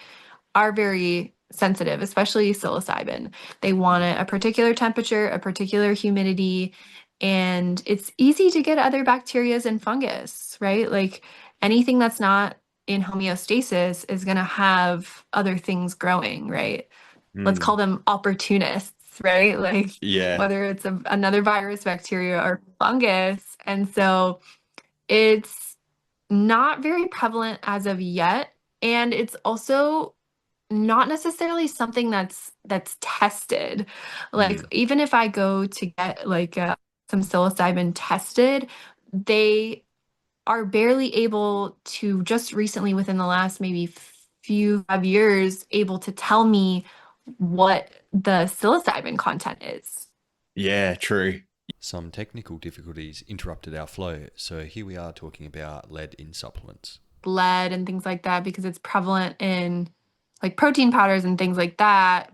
are very sensitive, especially psilocybin. They want it a particular temperature, a particular humidity, and it's easy to get other bacterias and fungus, right? Like anything that's not in homeostasis is going to have other things growing, right? Let's call Mm. them opportunists, right? Like Yeah. whether it's another virus, bacteria, or fungus. And so it's not very prevalent as of yet. And it's also not necessarily something that's tested. Like Mm. even if I go to get like some psilocybin tested, they are barely able to just recently within the last maybe few 5 years able to tell me what the psilocybin content is. Yeah, true. Some technical difficulties interrupted our flow, so here we are talking about lead in supplements. Lead and things like that because it's prevalent in like protein powders and things like that,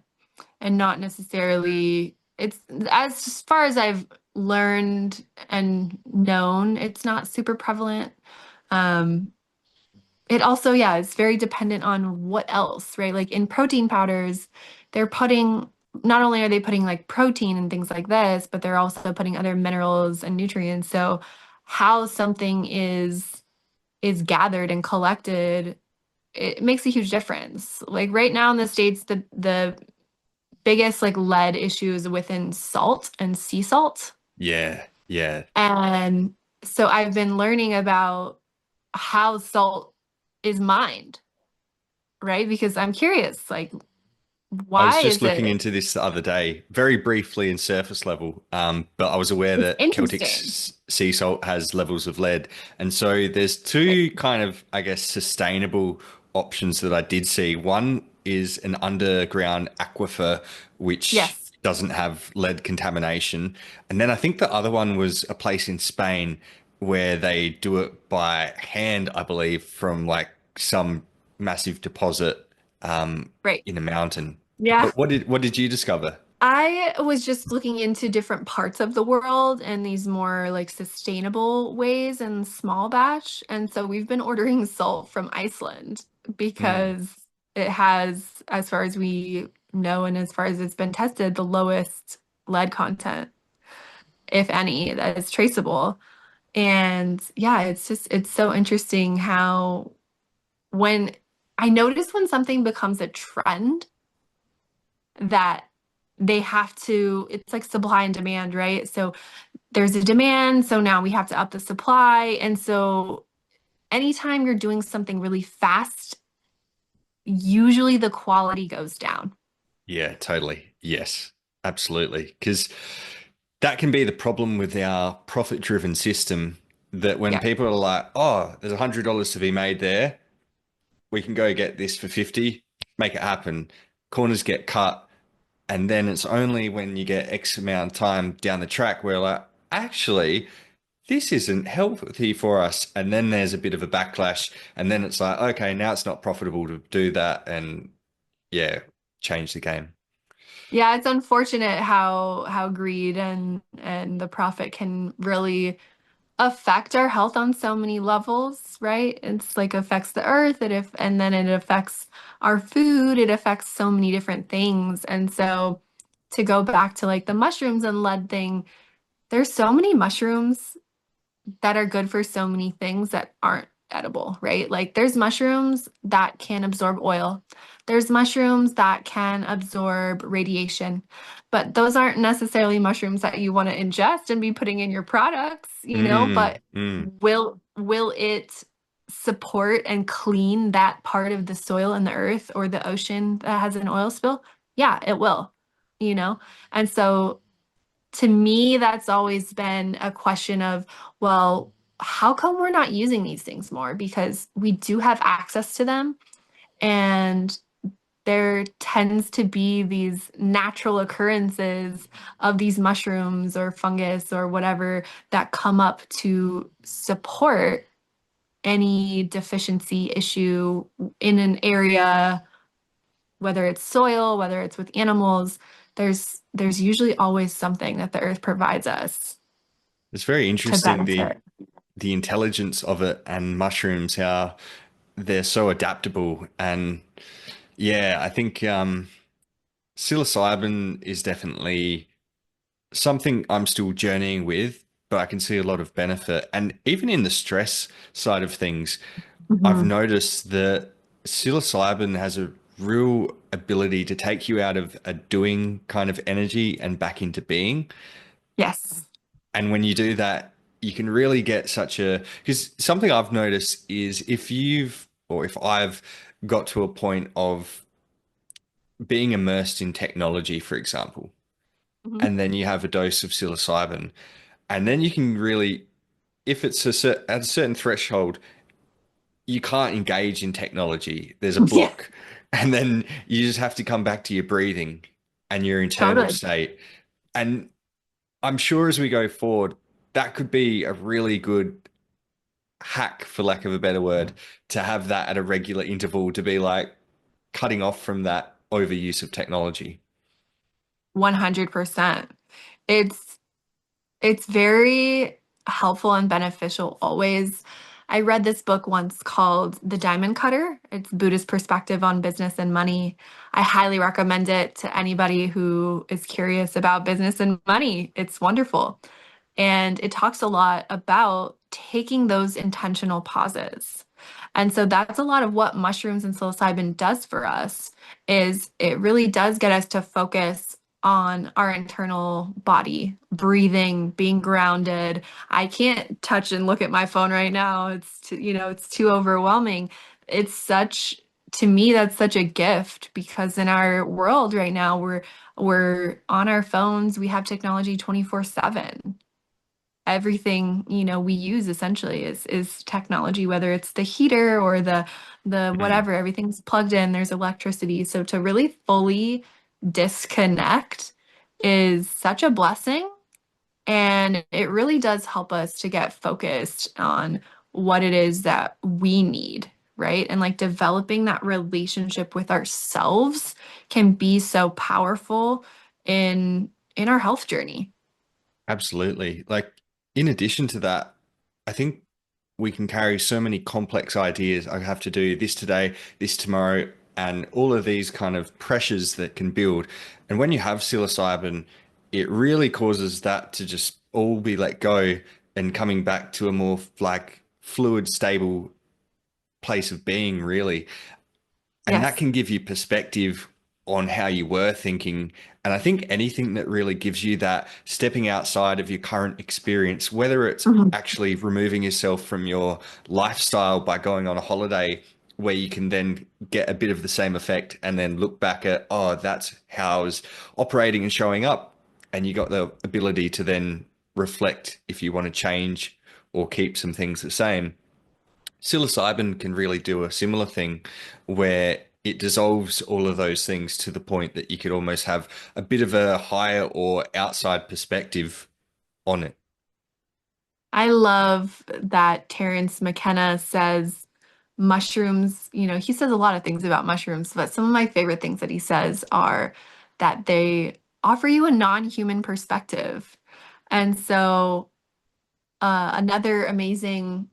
and not necessarily it's as far as I've learned and known, it's not super prevalent. Um, it also, yeah, it's very dependent on what else, right? Like in protein powders, they're putting, not only are they putting like protein and things like this, but they're also putting other minerals and nutrients. So how something is gathered and collected, it makes a huge difference. Like right now in the States, the biggest like lead issues within salt and sea salt. Yeah, yeah. And so I've been learning about how salt is mined, right? Because I'm curious, like, I was why just is looking it? into this the other day, very briefly in surface level, but I was aware It's that Celtic interesting, sea salt has levels of lead. And so there's right? two kind of, I guess, sustainable options that I did see. One is an underground aquifer, which Yes. doesn't have lead contamination. And then I think the other one was a place in Spain where they do it by hand, I believe, from like some massive deposit Right. in a mountain. Yeah. What did you discover? I was just looking into different parts of the world and these more like sustainable ways and small batch. And so we've been ordering salt from Iceland Mm, because it has, as far as we know and as far as it's been tested, the lowest lead content, if any, that is traceable. And yeah, it's so interesting how when I notice when something becomes a trend that they have to, it's like supply and demand, right? So there's a demand, so now we have to up the supply. And so anytime you're doing something really fast, usually the quality goes down. yeah, totally. Yes, absolutely. Because that can be the problem with our profit-driven system that when Yeah. people are like, oh, there's $100 to be made there, we can go get this for 50, make it happen. Corners get cut. And then it's only when you get X amount of time down the track where like, actually, this isn't healthy for us. And then there's a bit of a backlash. And then it's like, okay, now it's not profitable to do that. And yeah, change the game. Yeah, it's unfortunate how greed and the profit can really affect our health on so many levels, right? It's like affects the earth, it if and then it affects our food, it affects so many different things. And so to go back to like the mushrooms and lead thing, there's so many mushrooms that are good for so many things that aren't edible, right? Like there's mushrooms that can absorb oil. There's mushrooms that can absorb radiation, but those aren't necessarily mushrooms that you want to ingest and be putting in your products, Mm, but mm. will it support and clean that part of the soil and the earth or the ocean that has an oil spill? Yeah, it will, you know? And so to me, that's always been a question of, well, how come we're not using these things more? Because we do have access to them, and there tends to be these natural occurrences of these mushrooms or fungus or whatever that come up to support any deficiency issue in an area, whether it's soil, whether it's with animals. There's usually always something that the earth provides us It's very to interesting the benefit. the intelligence of it and mushrooms, how they're so adaptable. And yeah, I think psilocybin is definitely something I'm still journeying with, but I can see a lot of benefit. And even in the stress side of things, I've Mhm. noticed that psilocybin has a real ability to take you out of a doing kind of energy and back into being. Yes. And when you do that, you can really get such a, because something I've noticed is if you've, or if I've got to a point of being immersed in technology, for example, Mhm. and then you have a dose of psilocybin, and then you can really, if it's at a certain threshold, you can't engage in technology. There's a Yeah, block. And then you just have to come back to your breathing and your internal totally. state. And I'm sure as we go forward, that could be a really good hack, for lack of a better word, to have that at a regular interval to be like, cutting off from that overuse of technology. 100%. It's it's very helpful and beneficial always. I read this book once called The Diamond Cutter. It's Buddhist perspective on business and money. I highly recommend it to anybody who is curious about business and money. It's wonderful. And it talks a lot about taking those intentional pauses. And so that's a lot of what mushrooms and psilocybin does for us is it really does get us to focus on our internal body, breathing, being grounded. I can't touch and look at my phone right now. It's too, it's too overwhelming. It's such to me that's such a gift because in our world right now we're on our phones, we have technology 24/7. Everything we use essentially is technology, whether it's the heater or the Mm, whatever, everything's plugged in, there's electricity. So to really fully disconnect is such a blessing, and it really does help us to get focused on what it is that we need, right? And like developing that relationship with ourselves can be so powerful in our health journey. absolutely. Like, in addition to that, I think we can carry so many complex ideas. I have to do this today, this tomorrow, and all of these kind of pressures that can build. And when you have psilocybin, it really causes that to just all be let go and coming back to a more like fluid, stable place of being, really. And that Yes. can give you perspective on how you were thinking. And I think anything that really gives you that stepping outside of your current experience, whether it's Mhm. actually removing yourself from your lifestyle by going on a holiday where you can then get a bit of the same effect and then look back at, oh, that's how I was operating and showing up. And you got the ability to then reflect if you want to change or keep some things the same. Psilocybin can really do a similar thing where it dissolves all of those things to the point that you could almost have a bit of a higher or outside perspective on it. I love that Terrence McKenna says mushrooms, he says a lot of things about mushrooms, but some of my favorite things that he says are that they offer you a non-human perspective. And so another amazing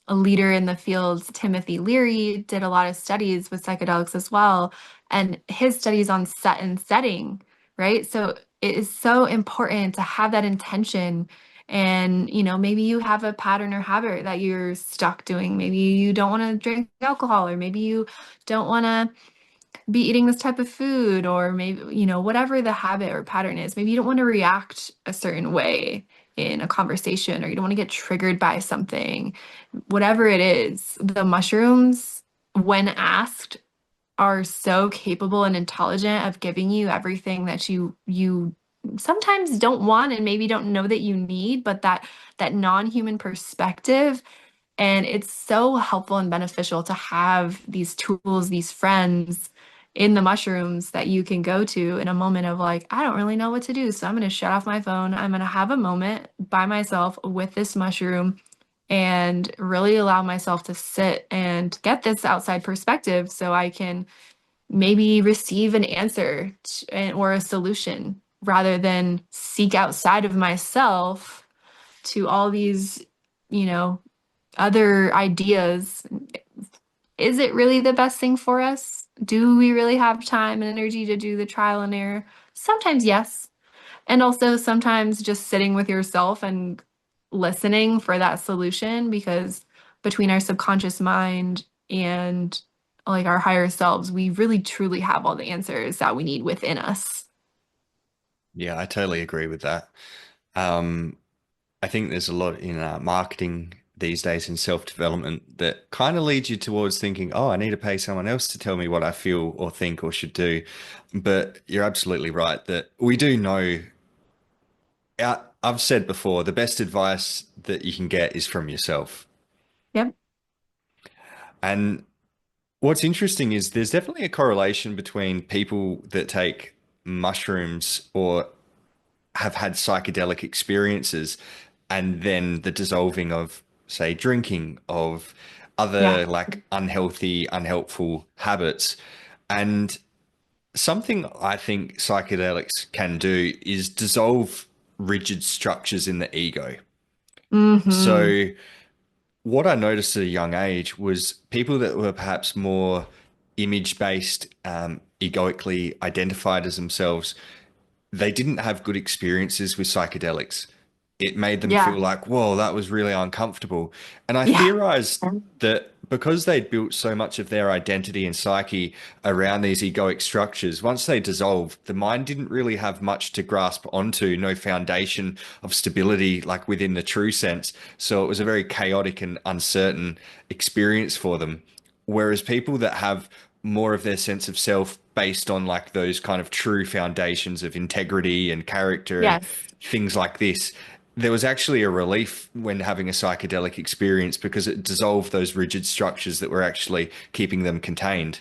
leader in the field, Timothy Leary, did a lot of studies with psychedelics as well. And his studies on set and setting, right? So it is so important to have that intention. And, maybe you have a pattern or habit that you're stuck doing. Maybe you don't want to drink alcohol, or maybe you don't want to be eating this type of food, or maybe, whatever the habit or pattern is, maybe you don't want to react a certain way in a conversation, or you don't want to get triggered by something. Whatever it is, the mushrooms, when asked, are so capable and intelligent of giving you everything that you sometimes don't want and maybe don't know that you need, but that non-human perspective. And it's so helpful and beneficial to have these tools, these friends in the mushrooms that you can go to in a moment of like, I don't really know what to do. So I'm going to shut off my phone. I'm going to have a moment by myself with this mushroom and really allow myself to sit and get this outside perspective so I can maybe receive an answer or a solution rather than seek outside of myself to all these, you know, other ideas. Is it really the best thing for us? Do we really have time and energy to do the trial and error? Sometimes, yes. And also sometimes just sitting with yourself and listening for that solution, because between our subconscious mind and like our higher selves, we really truly have all the answers that we need within us. Yeah, I totally agree with that. Um, I think there's a lot in marketing these days in self-development that kind of leads you towards thinking, oh, I need to pay someone else to tell me what I feel or think or should do. But you're absolutely right that we do know. I've said before, the best advice that you can get is from yourself. Yep. And what's interesting is there's definitely a correlation between people that take mushrooms or have had psychedelic experiences and then the dissolving of, say, drinking, of Yeah. other like unhealthy, unhelpful habits. And something I think psychedelics can do is dissolve rigid structures in the ego. Mm-hmm. So, what I noticed at a young age was people that were perhaps more image based, egoically identified as themselves, they didn't have good experiences with psychedelics. It made them feel Yeah. like, whoa, that was really uncomfortable. And I Yeah. theorized that because they'd built so much of their identity and psyche around these egoic structures, once they dissolved, the mind didn't really have much to grasp onto, no foundation of stability, like within the true sense. So it was a very chaotic and uncertain experience for them. Whereas people that have more of their sense of self based on like those kind of true foundations of integrity and character and Yes. things like this, there was actually a relief when having a psychedelic experience because it dissolved those rigid structures that were actually keeping them contained.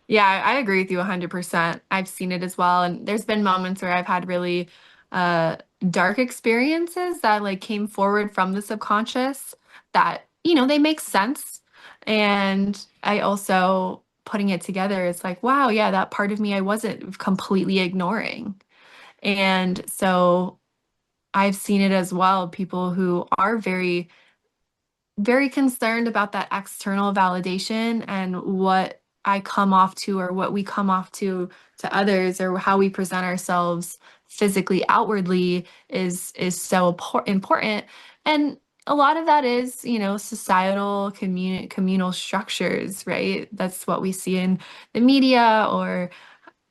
Yeah, I agree with you 100%. I've seen it as well. And there's been moments where I've had really uh dark experiences that like came forward from the subconscious that, they make sense. And I also putting it together, it's like, wow, yeah, that part of me I wasn't completely ignoring. And so I've seen it as well, people who are very very concerned about that external validation and what I come off to or what we come off to others or how we present ourselves physically outwardly is so important. And a lot of that is, societal communal structures, right? That's what we see in the media or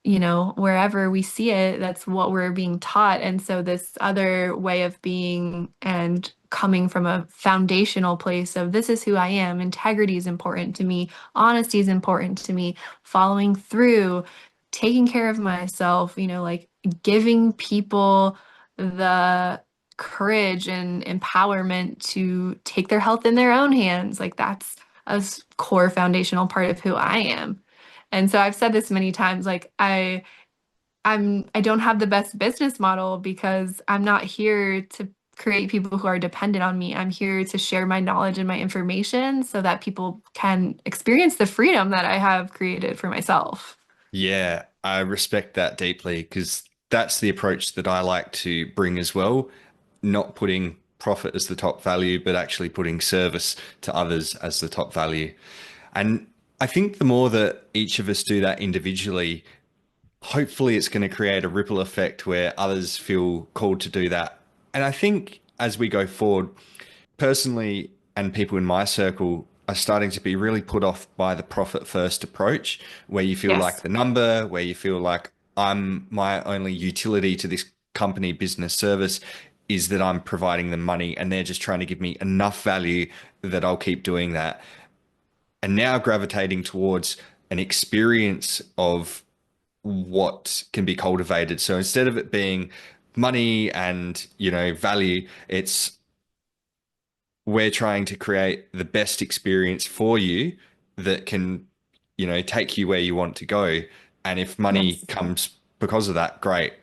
wherever we see it, that's what we're being taught. And so, this other way of being and coming from a foundational place of this is who I am, integrity is important to me, honesty is important to me, following through, taking care of myself, like giving people the courage and empowerment to take their health in their own hands. Like, that's a core foundational part of who I am. And so I've said this many times, like I don't have the best business model because I'm not here to create people who are dependent on me. I'm here to share my knowledge and my information so that people can experience the freedom that I have created for myself. Yeah, I respect that deeply because that's the approach that I like to bring as well, not putting profit as the top value, but actually putting service to others as the top value. And I think the more that each of us do that individually, hopefully it's going to create a ripple effect where others feel called to do that. And I think as we go forward, personally, and people in my circle are starting to be really put off by the profit first approach, where you feel like Yes. the number, where you feel like I'm my only utility to this company, business, service is that I'm providing them money and they're just trying to give me enough value that I'll keep doing that. And now gravitating towards an experience of what can be cultivated. So instead of it being money and, value, it's we're trying to create the best experience for you that can, take you where you want to go. And if money Yes. comes because of that, great.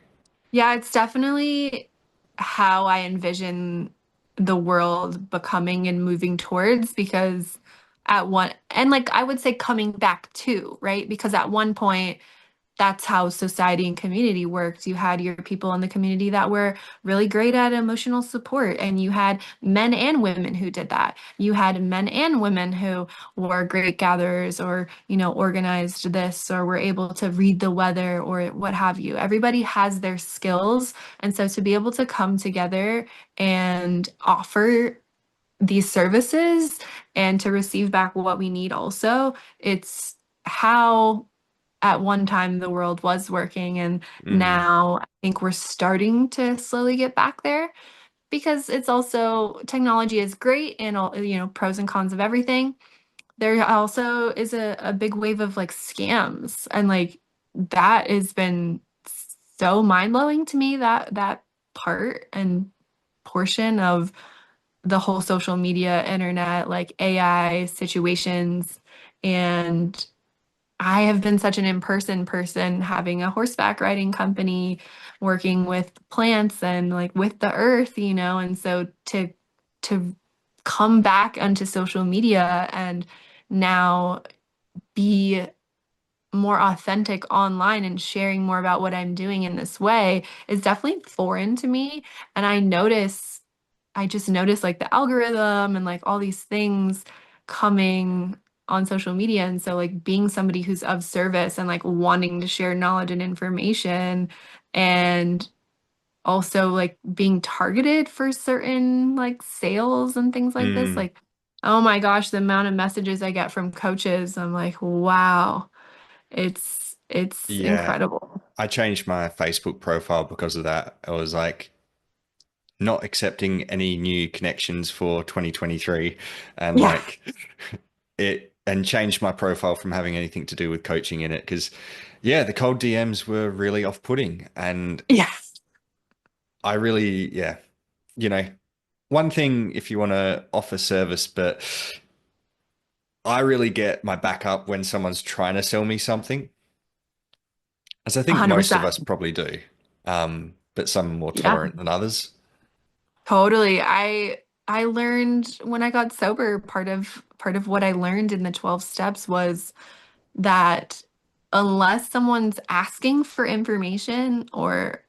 Yeah, it's definitely how I envision the world becoming and moving towards because at one, and like I would say coming back to, right? Because at one point, that's how society and community worked. You had your people in the community that were really great at emotional support, and you had men and women who did that. You had men and women who were great gatherers or, organized this or were able to read the weather or what have you. Everybody has their skills. And so to be able to come together and offer these services and to receive back what we need also, it's how at one time the world was working and Mm, now I think we're starting to slowly get back there because it's also technology is great and all pros and cons of everything. There also is a big wave of like scams and like that has been so mind-blowing to me that part and portion of the whole social media internet like AI situations. And I have been such an in-person person, having a horseback riding company, working with plants and like with the earth, and so to come back onto social media and now be more authentic online and sharing more about what I'm doing in this way is definitely foreign to me. And I just notice like the algorithm and like all these things coming on social media. And so like being somebody who's of service and like wanting to share knowledge and information and also like being targeted for certain like sales and things like this. Mm, Like, oh my gosh, the amount of messages I get from coaches, I'm like, wow, it's yeah. incredible. I changed my Facebook profile because of that. I was like not accepting any new connections for 2023 and Yeah. like it and changed my profile from having anything to do with coaching in it because yeah, the cold DMs were really off-putting and Yes. I really, yeah, you know, one thing if you want to offer service, but I really get my back up when someone's trying to sell me something, as I think most of 100%. us probably do. But some are more Yeah. tolerant than others. Totally. I learned when I got sober, part of what I learned in the 12 steps was that unless someone's asking for information or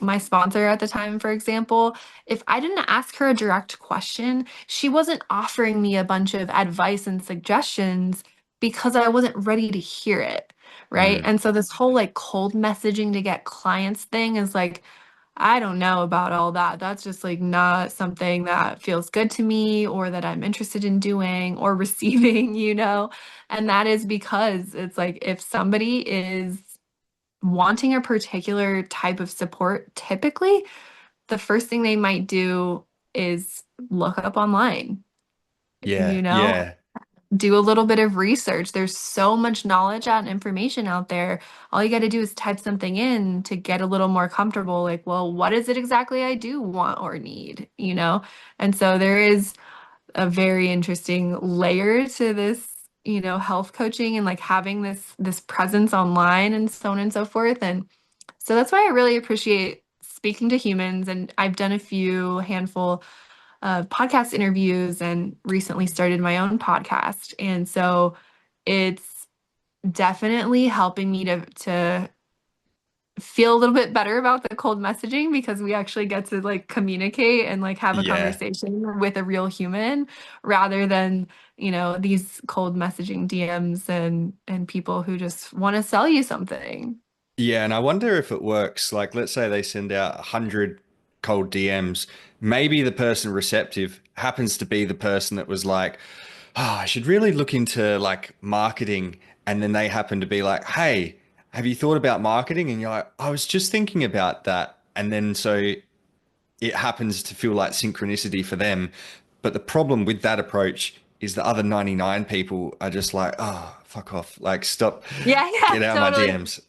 my sponsor at the time, for example, if I didn't ask her a direct question, she wasn't offering me a bunch of advice and suggestions because I wasn't ready to hear it, right? Mm, And so this whole like cold messaging to get clients thing is like, I don't know about all that. That's just like not something that feels good to me or that I'm interested in doing or receiving, you know? And that is because it's like if somebody is wanting a particular type of support, typically the first thing they might do is look up online, yeah, you know, yeah, do a little bit of research. There's so much knowledge and information out there. All you got to do is type something in to get a little more comfortable. Like, well, what is it exactly I do want or need, you know? And so there is a very interesting layer to this, you know, health coaching and like having this presence online and so on and so forth. And so that's why I really appreciate speaking to humans. And I've done a few handful of podcast interviews and recently started my own podcast. And so it's definitely helping me to feel a little bit better about the cold messaging because we actually get to like communicate and like have a yeah. conversation with a real human rather than, you know, these cold messaging DMs and people who just want to sell you something. Yeah, and I wonder if it works. Like, let's say they send out 100 cold DMs. Maybe the person receptive happens to be the person that was like, oh, I should really look into like marketing. And then they happen to be like, hey, have you thought about marketing? And you're like, I was just thinking about that. And then so it happens to feel like synchronicity for them. But the problem with that approach is the other 99 people are just like, oh, fuck off. Like, stop, Yeah, yeah, get out of my totally. DMs.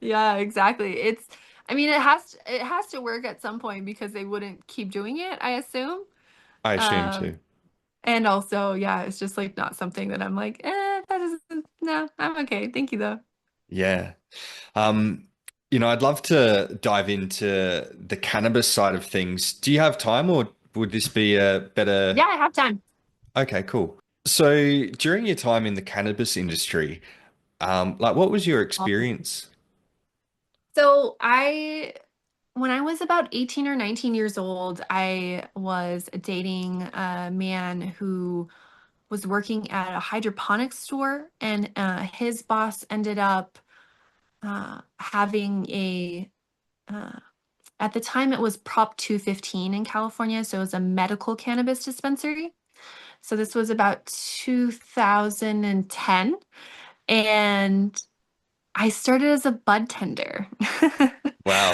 Yeah, exactly. I mean, it has to work at some point because they wouldn't keep doing it, I assume. I assume Um, too. and also, yeah, it's just like not something that I'm like, that isn't, no, I'm okay. Thank you though. Yeah. Um, I'd love to dive into the cannabis side of things. Do you have time or would this be a better? Yeah, I have time. Okay, cool. So during your time in the cannabis industry, like what was your experience? So when I was about 18 or 19 years old, I was dating a man who was working at a hydroponics store, and his boss ended up having uh, at the time it was Prop 215 in California, so it was a medical cannabis dispensary. So this was about 2010, and I started as a bud tender. Wow,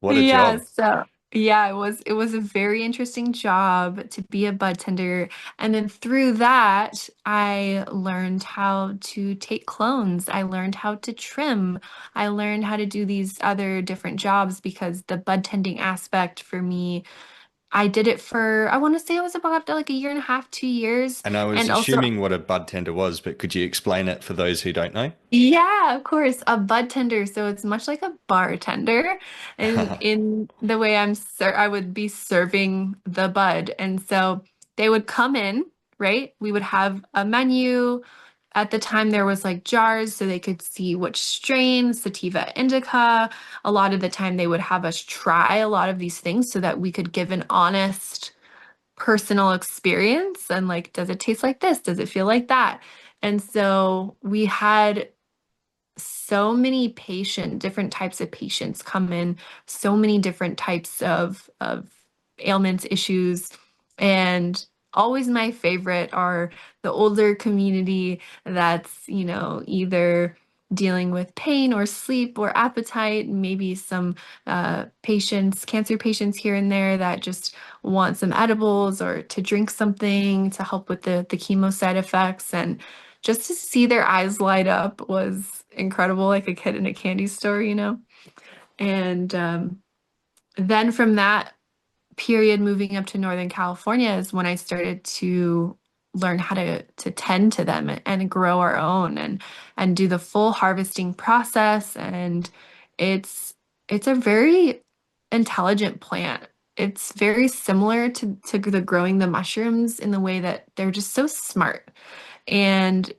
what a Yeah, job. so yeah, it was a very interesting job to be a bud tender. And then through that, I learned how to take clones. I learned how to trim. I learned how to do these other different jobs because the bud tending aspect for me, I did it for, I want to say it was about like a year and a half, 2 years. And I was And also assuming what a bud tender was, but could you explain it for those who don't know? yeah, of course, a bud tender. So it's much like a bartender, and in the way I would be serving the bud, and so they would come in, right? We would have a menu. At the time, there was like jars so they could see which strain, sativa, indica. A lot of the time, they would have us try a lot of these things so that we could give an honest personal experience and like, does it taste like this? Does it feel like that? And so we had so many different types of patients come in, so many different types of ailments, issues, and always my favorite are the older community that's, either dealing with pain or sleep or appetite, maybe some patients, cancer patients here and there that just want some edibles or to drink something to help with the chemo side effects. And just to see their eyes light up was incredible, like a kid in a candy store. And then from that period, moving up to Northern California is when I started to learn how to tend to them and grow our own and do the full harvesting process. And it's it's a very intelligent plant. It's very similar to the growing the mushrooms in the way that they're just so smart. And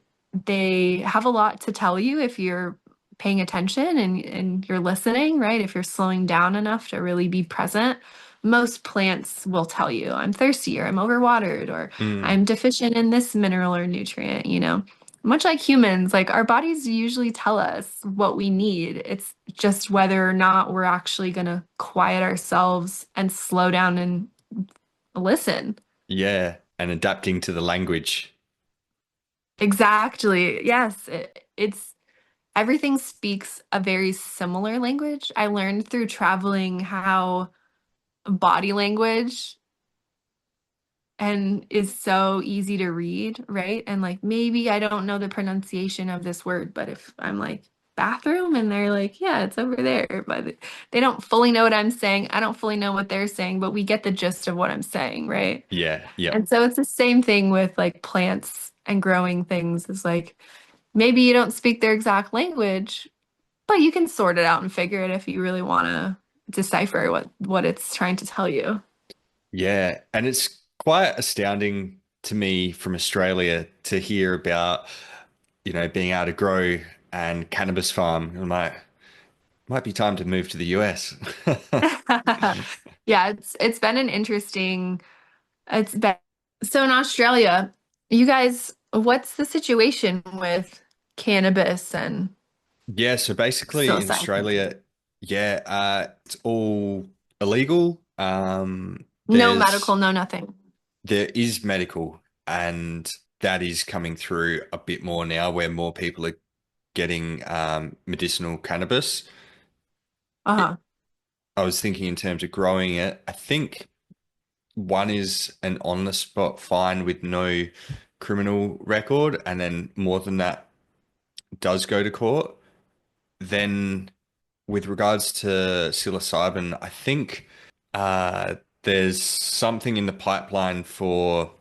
they have a lot to tell you if you're paying attention and you're listening, right? If you're slowing down enough to really be present. Most plants will tell you, I'm thirsty or I'm overwatered or Mm. I'm deficient in this mineral or nutrient. Much like humans, like our bodies usually tell us what we need. It's just whether or not we're actually going to quiet ourselves and slow down and listen. Yeah, and adapting to the language. Exactly. Yes, it's everything speaks a very similar language. I learned through traveling how body language and is so easy to read, right? And like maybe I don't know the pronunciation of this word, but if I'm like bathroom and they're like, yeah, it's over there, but they don't fully know what I'm saying. I don't fully know what they're saying, but we get the gist of what I'm saying, right? Yeah, yep. And so it's the same thing with like plants and growing things. It's like maybe you don't speak their exact language, but you can sort it out and figure it if you really want to decipher what it's trying to tell you. Yeah, and it's quite astounding to me from Australia to hear about, being able to grow and cannabis farm. I'm like, might be time to move to the US. Yeah, it's been an interesting it's been so in Australia, you guys, what's the situation with cannabis and Yeah, so basically in psilocybin? Australia, yeah, it's all illegal. No medical, no nothing. There is medical, and that is coming through a bit more now, where more people are getting medicinal cannabis. It, Uh-huh. I was thinking in terms of growing it. I think one is an on the spot fine with no criminal record, and then more than that does go to court. Then, with regards to psilocybin, I think there's something in the pipeline for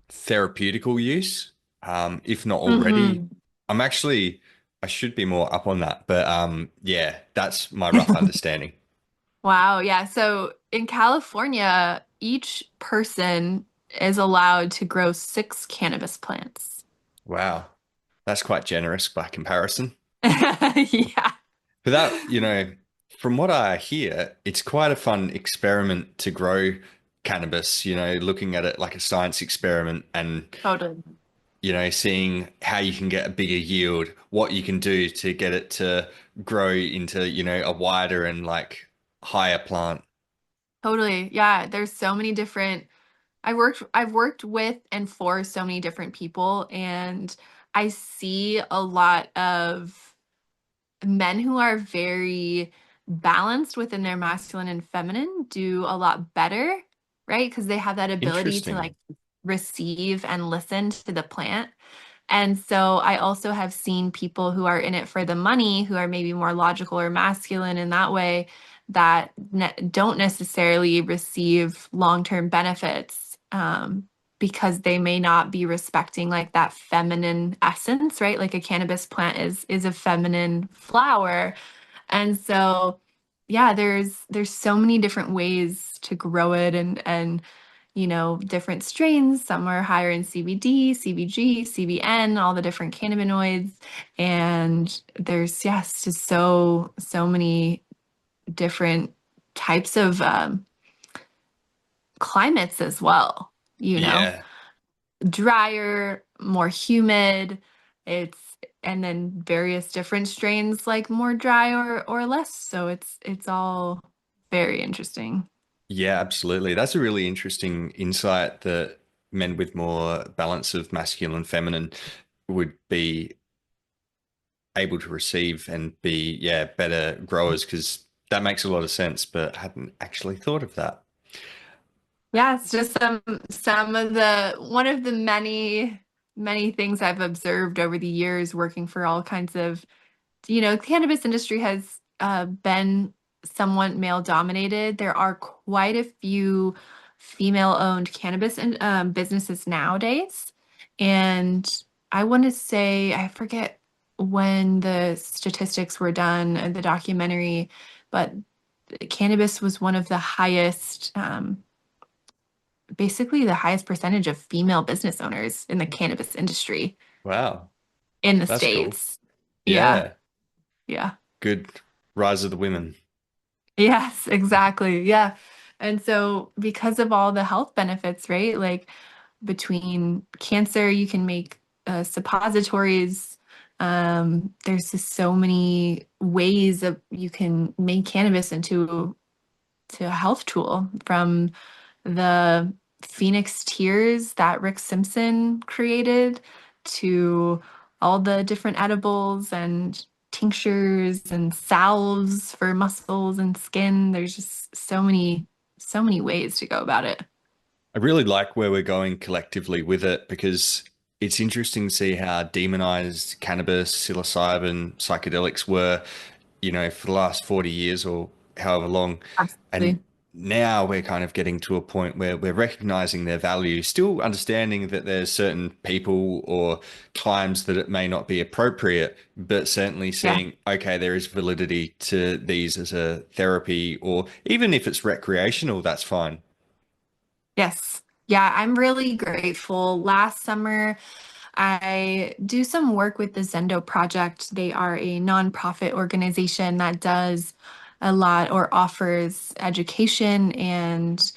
therapeutical use, if not already. Hmm. I'm actually, I should be more up on that, but yeah, that's my rough understanding. Wow, yeah. So in California, each person is allowed to grow 6 cannabis Wow, that's quite generous by comparison. plants. Yeah. But that, from what I hear, it's quite a fun experiment to grow cannabis, looking at it like a science experiment and, Totally. seeing how you can get a bigger yield, what you can do to get it to grow into, a wider and like higher plant. Totally. Yeah, there's so many different I've worked with and for so many different people, and I see a lot of men who are very balanced within their masculine and feminine do a lot better, right? Because they have that ability to Interesting. like receive and listen to the plant. And so I also have seen people who are in it for the money, who are maybe more logical or masculine in that way, that don't necessarily receive long-term benefits, because they may not be respecting like that feminine essence, right? Like a cannabis plant is a feminine flower. And so, yeah, there's so many different ways to grow it and different strains. Some are higher in CBD, CBG, CBN, all the different cannabinoids. And there's, yes, just so many different types of climates as well, Yeah. drier, more humid. It's and then various different strains like more dry or less. So it's all very interesting. Yeah, absolutely. That's a really interesting insight that men with more balance of masculine and feminine would be able to receive and be, yeah, better growers, because that makes a lot of sense, but I hadn't actually thought of that. Yeah, it's just some of the one of the many things I've observed over the years working for all kinds of, cannabis industry has been somewhat male dominated. There are quite a few female-owned cannabis businesses nowadays. And I want to say, I forget when the statistics were done in the documentary, but cannabis was one of the highest, basically the highest percentage of female business owners in the cannabis industry Wow, in the that's cool. States. Yeah, Yeah, yeah. good rise of the women. Yes, exactly. Yeah. And so because of all the health benefits, right? Like between cancer, you can make suppositories. There's just so many ways that you can make cannabis into to a health tool, from the Phoenix Tears that Rick Simpson created to all the different edibles and tinctures and salves for muscles and skin. There's just so many ways to go about it. I really like where we're going collectively with it, because it's interesting to see how demonized cannabis, psilocybin, psychedelics were, for the last 40 years or however long. And Absolutely. now we're kind of getting to a point where we're recognizing their value, still understanding that there's certain people or times that it may not be appropriate, but certainly Yeah. seeing, okay, there is validity to these as a therapy, or even if it's recreational, that's fine. Yes. Yeah, I'm really grateful. Last summer, I do some work with the Zendo Project. They are a nonprofit organization that does a lot or offers education and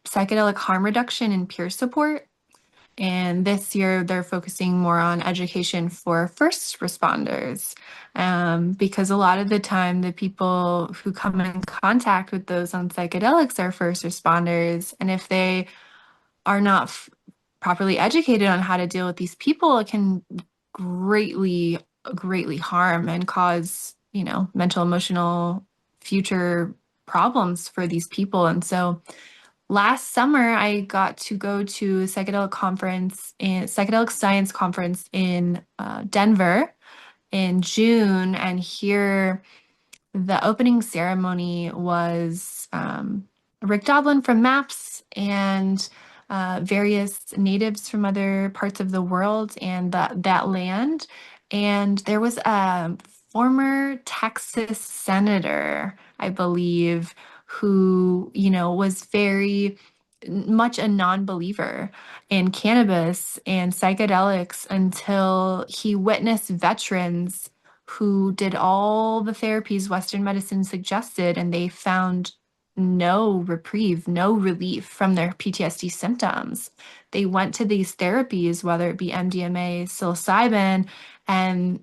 psychedelic harm reduction and peer support. And this year, they're focusing more on education for first responders, because a lot of the time, the people who come in contact with those on psychedelics are first responders. And if they are not properly educated on how to deal with these people, it can greatly harm and cause, mental, emotional future problems for these people. And so last summer, I got to go to a psychedelic science conference in Denver in June, and hear the opening ceremony was Rick Doblin from MAPS and various natives from other parts of the world and that land. And there was a former Texas senator, I believe, who, was very much a non-believer in cannabis and psychedelics until he witnessed veterans who did all the therapies Western medicine suggested, and they found no reprieve, no relief from their PTSD symptoms. They went to these therapies, whether it be MDMA, psilocybin, and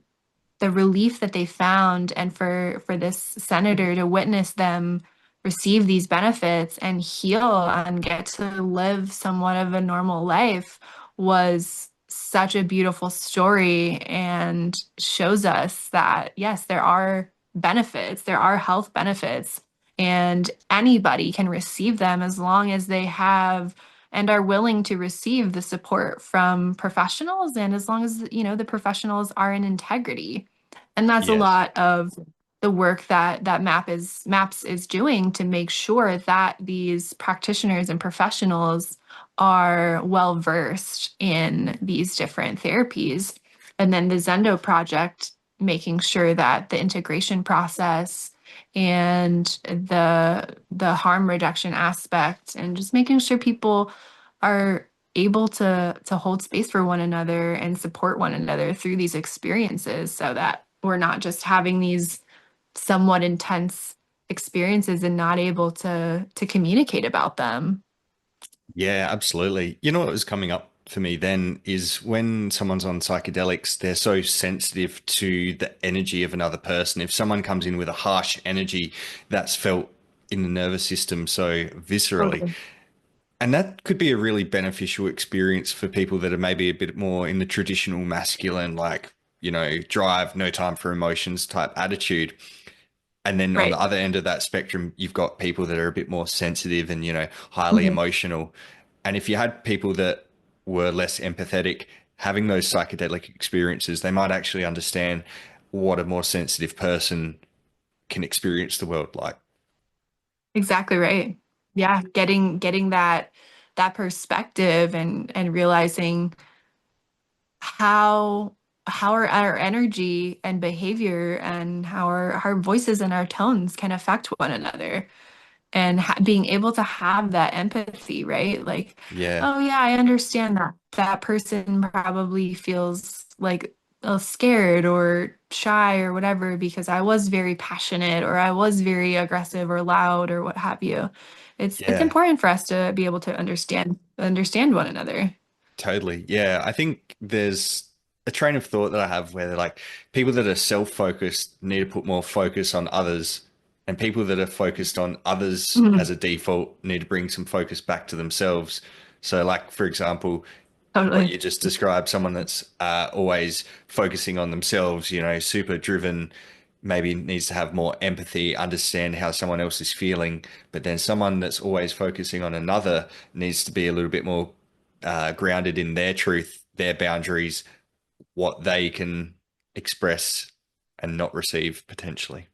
the relief that they found, and for this senator to witness them receive these benefits and heal and get to live somewhat of a normal life was such a beautiful story, and shows us that yes, there are benefits, there are health benefits, and anybody can receive them as long as they have and are willing to receive the support from professionals, and as long as the professionals are in integrity. And that's a Yes. lot of the work that MAPS is doing to make sure that these practitioners and professionals are well versed in these different therapies. And then the Zendo project, making sure that the integration process and the harm reduction aspect, and just making sure people are able to hold space for one another and support one another through these experiences so that we're not just having these somewhat intense experiences and not able to communicate about them. Yeah, absolutely. You know what was coming up for me then is when someone's on psychedelics, they're so sensitive to the energy of another person. If someone comes in with a harsh energy, that's felt in the nervous system so viscerally. Totally. And that could be a really beneficial experience for people that are maybe a bit more in the traditional masculine, like, drive, no time for emotions type attitude. And then on the Right. other end of that spectrum, you've got people that are a bit more sensitive and, highly Mhm. emotional. And if you had people that were less empathetic, having those psychedelic experiences, they might actually understand what a more sensitive person can experience the world like. Exactly right. Yeah, getting that perspective and realizing how our energy and behavior and how our voices and our tones can affect one another and being able to have that empathy, right? Like, Yeah, oh yeah, I understand that that person probably feels like scared or shy or whatever because I was very passionate or I was very aggressive or loud or what have you. It's yeah. important for us to be able to understand one another. Totally. Yeah. I think there's a train of thought that I have where they're like people that are self-focused need to put more focus on others, and people that are focused on others as Mhm. a default need to bring some focus back to themselves. So, like, for example, what Totally. you just described, someone that's always focusing on themselves, super driven, maybe needs to have more empathy, understand how someone else is feeling. But then someone that's always focusing on another needs to be a little bit more grounded in their truth, their boundaries, what they can express and not receive potentially.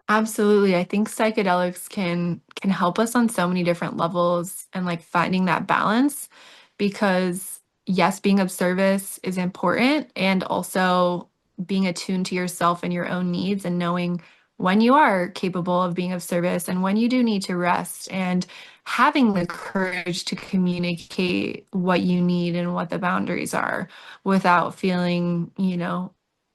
Absolutely. I think psychedelics can help us on so many different levels and like finding that balance because yes, being of service is important and also being attuned to yourself and your own needs and knowing when you are capable of being of service and when you do need to rest and having the courage to communicate what you need and what the boundaries are without feeling,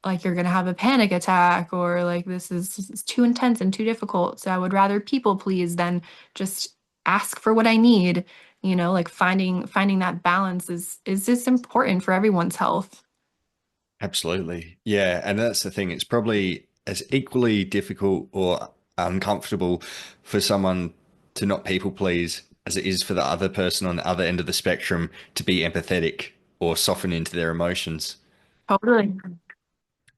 like you're going to have a panic attack or like this is too intense and too difficult. So I would rather people please than just ask for what I need. Like finding that balance is just important for everyone's health. Absolutely. Yeah. And that's the thing. It's probably as equally difficult or uncomfortable for someone to not people please as it is for the other person on the other end of the spectrum to be empathetic or soften into their emotions. Totally.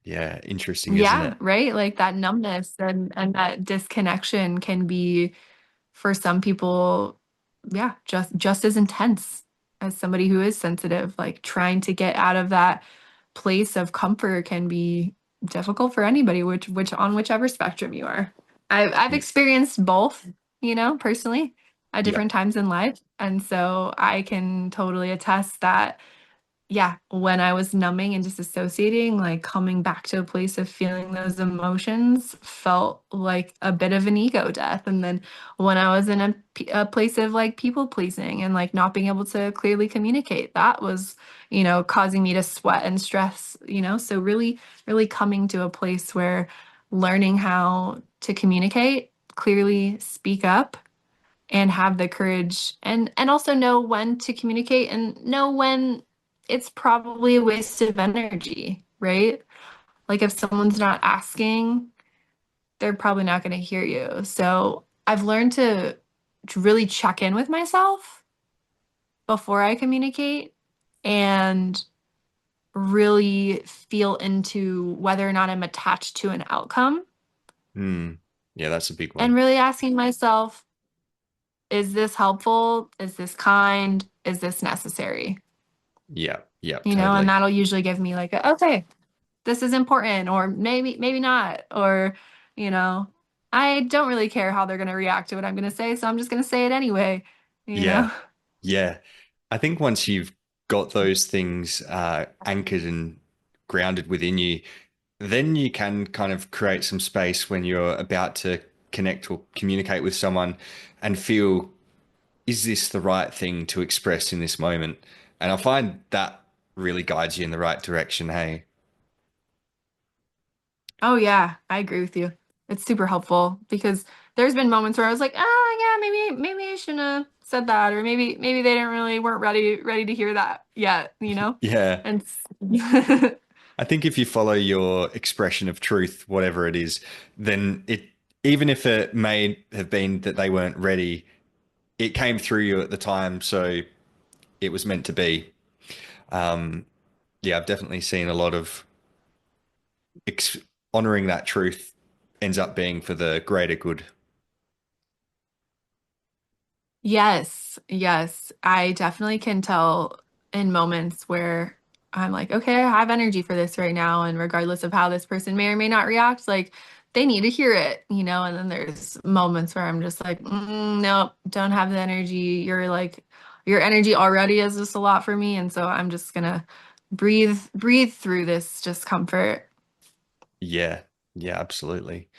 Yeah. Interesting, isn't Yeah, it? right. Like that numbness and that disconnection can be for some people, yeah, just as intense as somebody who is sensitive. Like trying to get out of that place of comfort can be difficult for anybody, which on whichever spectrum you are. I've Yeah. experienced both, personally at Yeah. different times in life. And so I can totally attest that yeah, when I was numbing and disassociating, like coming back to a place of feeling those emotions felt like a bit of an ego death. And then when I was in a place of like people pleasing and like not being able to clearly communicate, that was, causing me to sweat and stress, So really, really coming to a place where learning how to communicate, clearly speak up and have the courage and also know when to communicate and know when it's probably a waste of energy, right? Like if someone's not asking, they're probably not going to hear you. So I've learned to really check in with myself before I communicate and really feel into whether or not I'm attached to an outcome Hmm. Yeah, that's a big and one. really asking myself, is this helpful? Is this kind? Is this necessary? Yeah. Yeah, And totally. that'll usually give me like, okay, this is important, or maybe not, or, you know, I don't really care how they're going to react to what I'm going to say, so I'm just going to say it anyway, you Yeah. know? Yeah. I think once you've got those things anchored and grounded within you, then you can kind of create some space when you're about to connect or communicate with someone and feel is this the right thing to express in this moment? And I find that really guides you in the right direction. Hey, Oh yeah, I agree with you. It's super helpful because there's been moments where I was like, ah, yeah, maybe I shouldn't have said that, or maybe they didn't really weren't ready to hear that yet, you know? yeah, And I think if you follow your expression of truth, whatever it is, then even if it may have been that they weren't ready, it came through you at the time, so it was meant to be. Um, yeah, I've definitely seen a lot of ex honoring that truth ends up being for the greater good. yes, yes, I definitely can tell in moments where I'm like, okay, I have energy for this right now, and regardless of how this person may or may not react, like they need to hear it, you know? And then there's moments where I'm just like, nope, don't have the energy. Your energy already is just a lot for me, and so I'm just gonna breathe through this discomfort. Yeah, yeah, absolutely.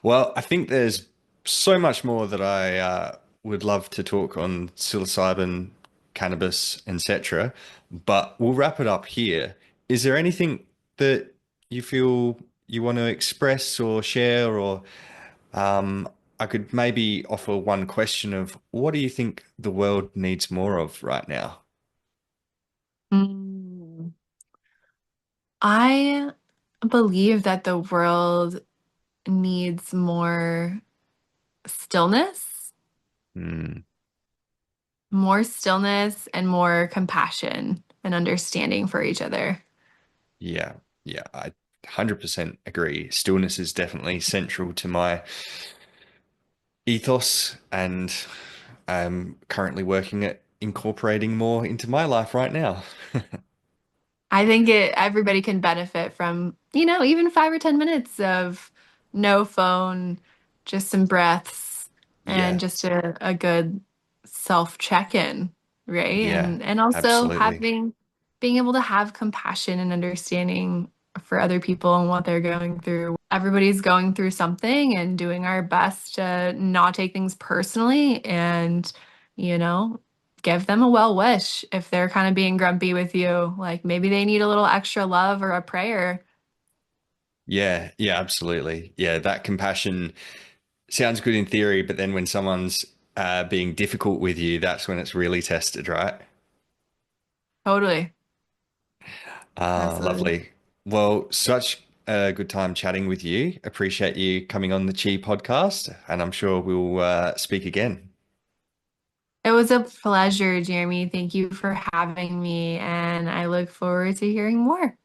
Well, I think there's so much more that I would love to talk on psilocybin, cannabis, etc. But we'll wrap it up here. Is there anything that you feel you want to express or share, or um, I could maybe offer one question of what do you think the world needs more of right now? Mm. I believe that the world needs stillness, Hmm. more stillness and more compassion and understanding for each other. Yeah, yeah, I 100% agree. Stillness is definitely central to my ethos, and I'm currently working at incorporating more into my life right now. I think everybody can benefit from, even 5 or 10 minutes of no phone, just some breaths and Yeah, just a good self check-in, right? yeah, And also absolutely. being able to have compassion and understanding for other people and what they're going through. Everybody's going through something and doing our best to not take things personally and, you know, give them a well wish if they're kind of being grumpy with you. Like maybe they need a little extra love or a prayer. Yeah, yeah, absolutely. Yeah, that compassion sounds good in theory, but then when someone's being difficult with you, that's when it's really tested, right? Totally. Ah, Absolutely. lovely. Well, such a good time chatting with you. Appreciate you coming on the Chi podcast, and I'm sure we'll speak again. It was a pleasure, Jeremy. Thank you for having me, and I look forward to hearing more.